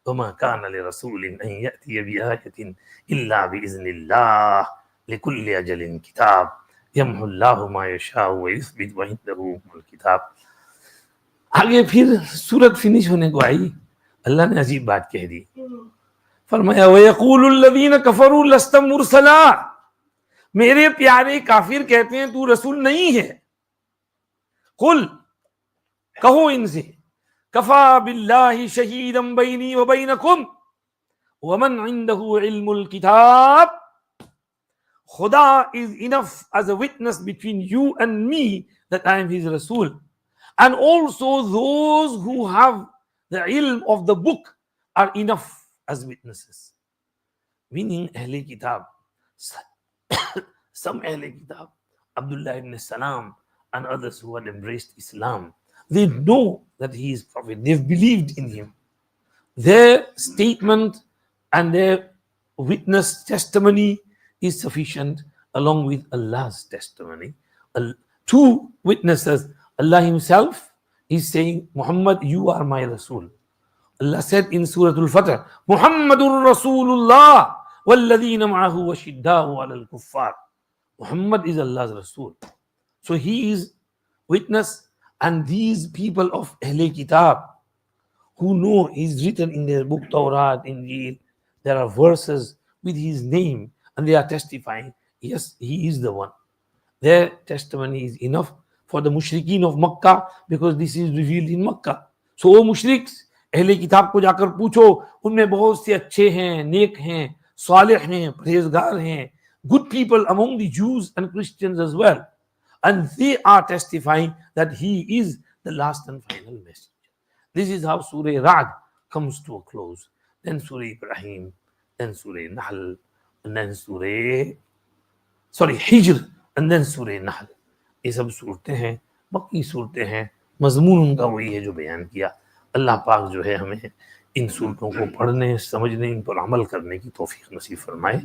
वमा कान लिरसूलिन अन यअतिय बिआयतिन इल्ला बिइज़निल्लाह लिकुल्लि अजलिन किताब यम्हुल्लाहु मा यशाअ व युस्बित व इंदहु उम्मुल किताब। आगे फिर सूरत फिनिश होने को आई, अल्लाह ने अजीब बात कह दी। फरमाया वयक़ूलुल लज़ीना कफ़रू लस्त मुरसला, मेरे प्यारे काफिर कहते हैं तू रसूल नहीं है। कुल, कहो इनसे, कफा बिल्लाहि शहीदन बैनी व बैनकुम व मन इंदहु इल्मुल किताब, खुदा is enough as a witness between you and me that I am his Rasul, and also those who have the ilm of the book are enough as witnesses। Meaning Ahle Kitab, some Ahle Kitab, Abdullah ibn Salam and others who had embraced Islam, they know that he is Prophet, they've believed in him. Their statement and their witness testimony is sufficient along with Allah's testimony. 2 witnesses, Allah himself is saying, Muhammad, you are my Rasul. Allah said in Surah Al-Fatih, Muhammadur Rasulullah walladhina ma'ahu washidda'u 'alal kuffar. Muhammad is Allah's Rasul. So he is witness, and these people of Ahle Kitab who know is written in their book Tawrat, Injil, there are verses with his name, and they are testifying, yes, he is the one. Their testimony is enough for the mushrikeen of Makkah, because this is revealed in Makkah. So वो मुशरिक अहले किताब को जाकर पूछो, उनमें बहुत से अच्छे हैं, नेक हैं, सालिह हैं, परहेजगार हैं, good people among the Jews and Christians as well. and they are testifying that he is the last and final messenger. This is how Surah Ra'd comes to a close. Then Surah Ibrahim, then Surah Nahl, and then Hijr, and then Surah Nahl. ये सब सूरतें हैं, बाकी सूरतें हैं, मजमून उनका वही है जो बयान किया. अल्लाह पाक जो है हमें इन सूरतों को पढ़ने, समझने, इन पर अमल करने की तौफीक नसीब फरमाए.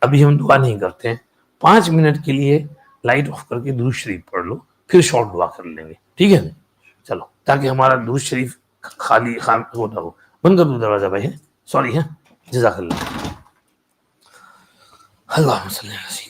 अभी हम दुआ नहीं करते हैं, 5 मिनट के लिए लाइट ऑफ करके दुरूद शरीफ पढ़ लो, फिर शॉर्ट दुआ कर लेंगे, ठीक है? चलो, ताकि हमारा दुरूद शरीफ खाली हो ना हो. बंद कर दो दरवाजा भाई, सॉरी है. जज़ाकल्लाह. अल्लाहुम्मा सल्ली अला सय्यिदना.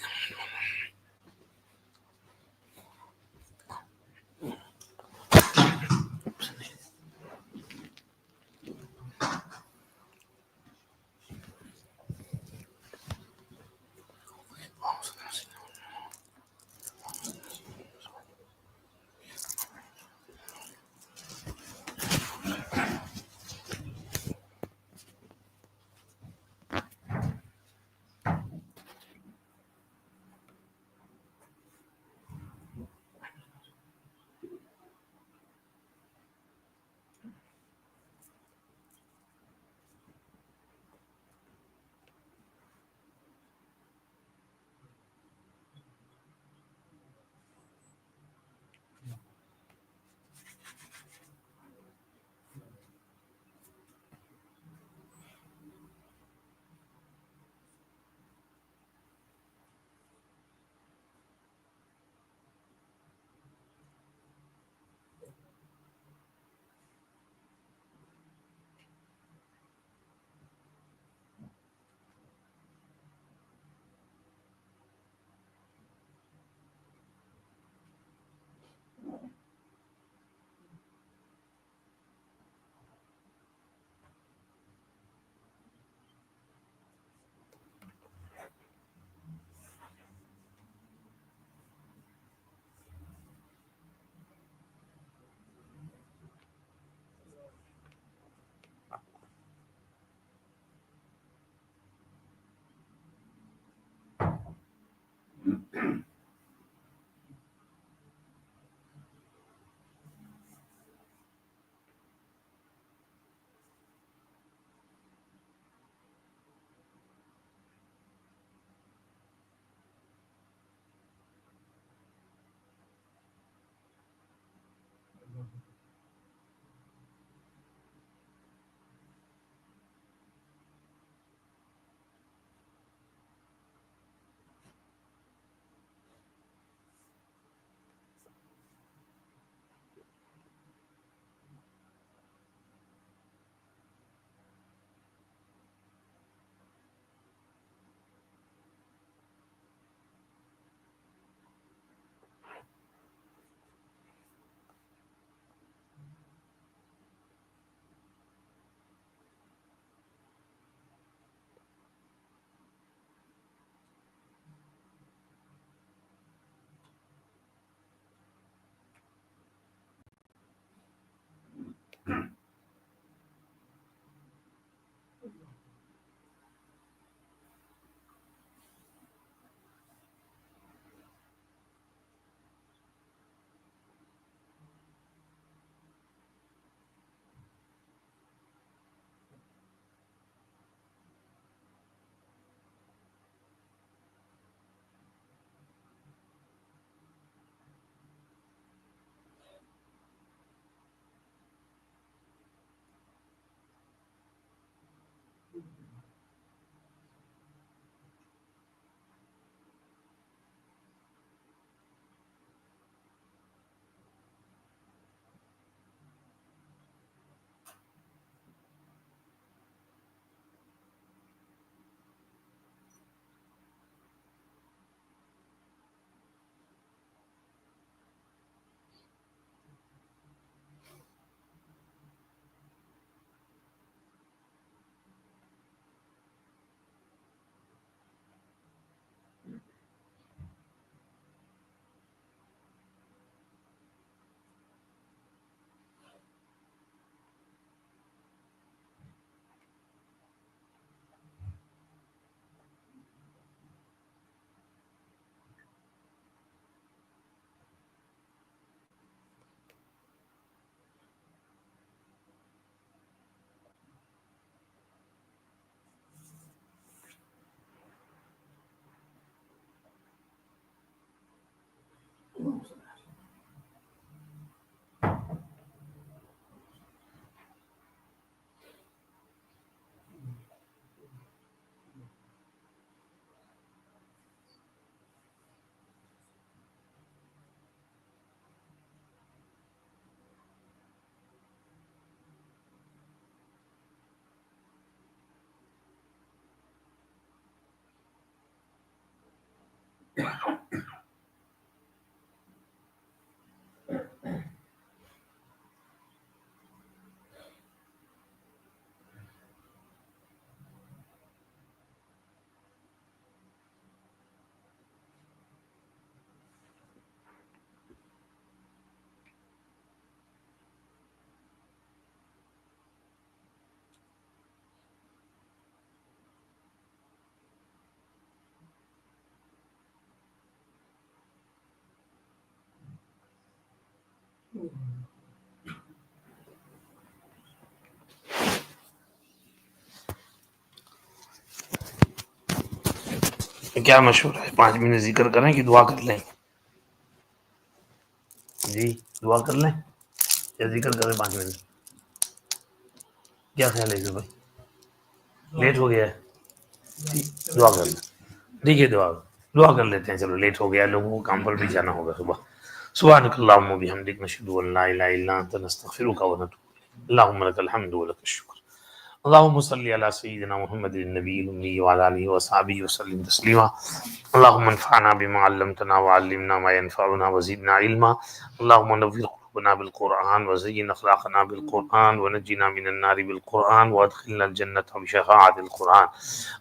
क्या मशहूर है? 5 मिनट जिक्र करें कि दुआ कर लें? जी, दुआ कर लें या जिक्र करें 5 मिनट? क्या ख्याल है भाई? लेट हो गया है, दुआ कर लें। देखिए दुआ कर लेते हैं। चलो, लेट हो गया, लोगों को काम पर भी जाना होगा सुबह। सुब्हानकल्लाहुम्मा बिहम्दिक नशहदु अन ला इलाहा इल्ला अंता नस्तगफिरुका व नतूबु इलैक। अल्लाहुम्मा लकल हम्दु व लकश शुक्र। अल्लाहुम्मा सल्लि अला सय्यिदिना मुहम्मदिन नबिय्यिल उम्मी व अला आलिहि व अस्हाबिहि व सल्लिम तस्लीमा। अल्लाहुम्मा अन्फअना बिमा अल्लमतना व अल्लिमना मा यनफअुना व ज़िदना इल्मा। अल्लाहुम्मा नव्विर क़ुलूबना बिल क़ुरआन व ज़य्यिन अख़लाक़ना बिल क़ुरआन व नज्जिना मिनन नारि बिल क़ुरआन व अदखिलना अल जन्नता बिशफ़ाअतिल क़ुरआन।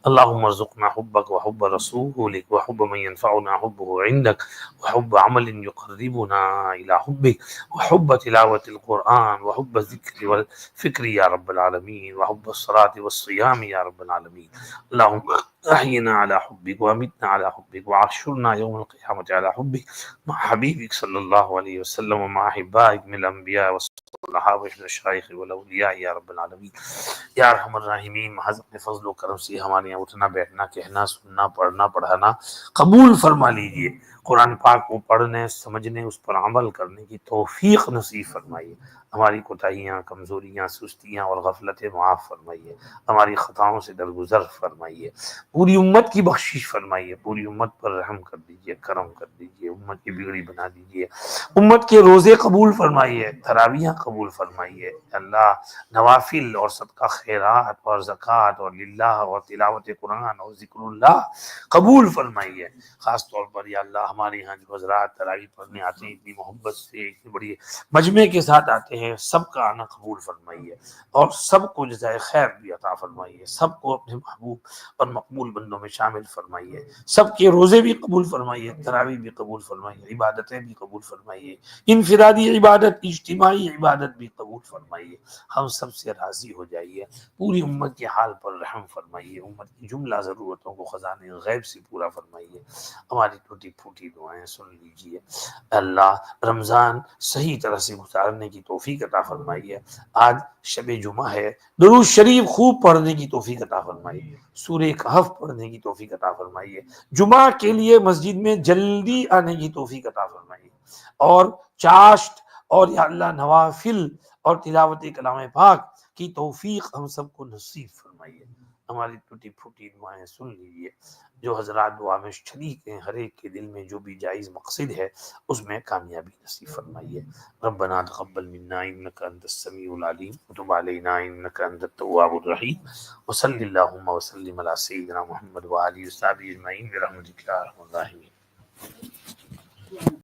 अल्लाहुम्मा अर्ज़ुक़ना हुब्बक व हुब्ब रसूलिक व हुब्ब मन यनफ़अुना हुब्बुहु इंदक व हुब्ब अमलिन युक़र्रिबुना इला हुब्बिक व हुब्ब तिलावतिल क़ुरआन व हुब्ब ज़िक्रि वल फ़िक्रि या रब्बल आलमीन व हुब्ब अस्सलाति वस्सियामि या रब्बल आलमीन। अल्लाहुम्मा अहयिना अला हुब्बिक व अमितना अला हुब्बिक व अहशुरना यौमल क़ियामति अला हुब्बिक मा हबीबिक सल्लल्लाहु अलैहि वसल्लम व मा अहिब्बाइक मिनल अंबिया वस्सलहा व मशाइख़ वल औलिया या रब्बल आलमीन। या अरहमर राहिमीन, महज़ अपने फज़्ल व करम से हमारे यहाँ उठना बैठना कहना सुनना पढ़ना पढ़ाना कबूल फरमा लीजिए। कुरान पाक को पढ़ने समझने उस पर अमल करने की तौफीक नसीब फरमाइए। हमारी कोताहियाँ कमज़ोरियाँ सुस्तियाँ और गफलतें माफ़ फरमाइए। हमारी ख़ताओं से दरगुजर फरमाइए। पूरी उम्मत की बख्शिश फरमाइए। पूरी उम्मत पर रहम कर दीजिए, करम कर दीजिए। उम्मत की बिगड़ी बना दीजिए। उम्मत के रोज़े कबूल फरमाइए, तरावियाँ कबूल फरमाइए। अल्लाह नवाफिल और सदका खैरात और ज़कात और लिल्लाह और तिलावत कुरान और ज़िक्रुल्लाह कबूल फरमाइए। ख़ास तौर पर या अल्लाह हमारे यहाँ जो हज़रात तरावी पढ़ने आते हैं, इतनी मोहब्बत से इतनी बड़ी मजमे के साथ आते हैं, सबका आना कबूल फरमाइए और सबको जज़ाए खैर भी अता फरमाइए। सबको अपने महबूब और मकबूल बंदों में शामिल फरमाइए। सबके रोज़े भी कबूल फरमाइए, तरावी भी कबूल फरमाइए, इबादतें भी कबूल फरमाइए, इनफिरादी इबादत इज्तिमाई इबादत भी कबूल फरमाइए। हम सब से राज़ी हो जाइए। पूरी उम्मत के हाल पर रहम फरमाइए। उम्मत की जुमला ज़रूरतों को ख़ज़ाने गैब से पूरा फरमाइए। हमारी टूटी फूटी दुआएं सुन लीजिए। अल्लाह रमज़ान सही तरह से गुजारने की तौफीक अता फरमाइए। आज शब जुमा है, दुरूद शरीफ खूब पढ़ने की तौफीक अता फरमाइए। सूरह कहफ पढ़ने की तौफीक अता फरमाइए। जुमा के लिए मस्जिद में जल्दी आने की तौफीक अता फरमाइए और चाश्त और या अल्लाह नवाफिल और तिलावत कलाम पाक की तौफीक हम सबको नसीब फरमाइए। हमारी टूटी फूटी दुआएं सुन लीजिए। जो हजरात दुआ में शरीक हैं, हर एक के दिल में जो भी जायज़ मकसद है उसमें कामयाबी नसीब फरमाइए। रब्बना तक़ब्बल मिन्ना इन्नका अंतस समीउल अलीम व तुब अलैना इन्नका अंतत तव्वाबुर रहीम व सल्लल्लाहु व सल्लिम अला सय्यिदिना मुहम्मद व आलिहि व सहाबिहि अजमईन बिरहमतिका या अरहमर राहिमीन।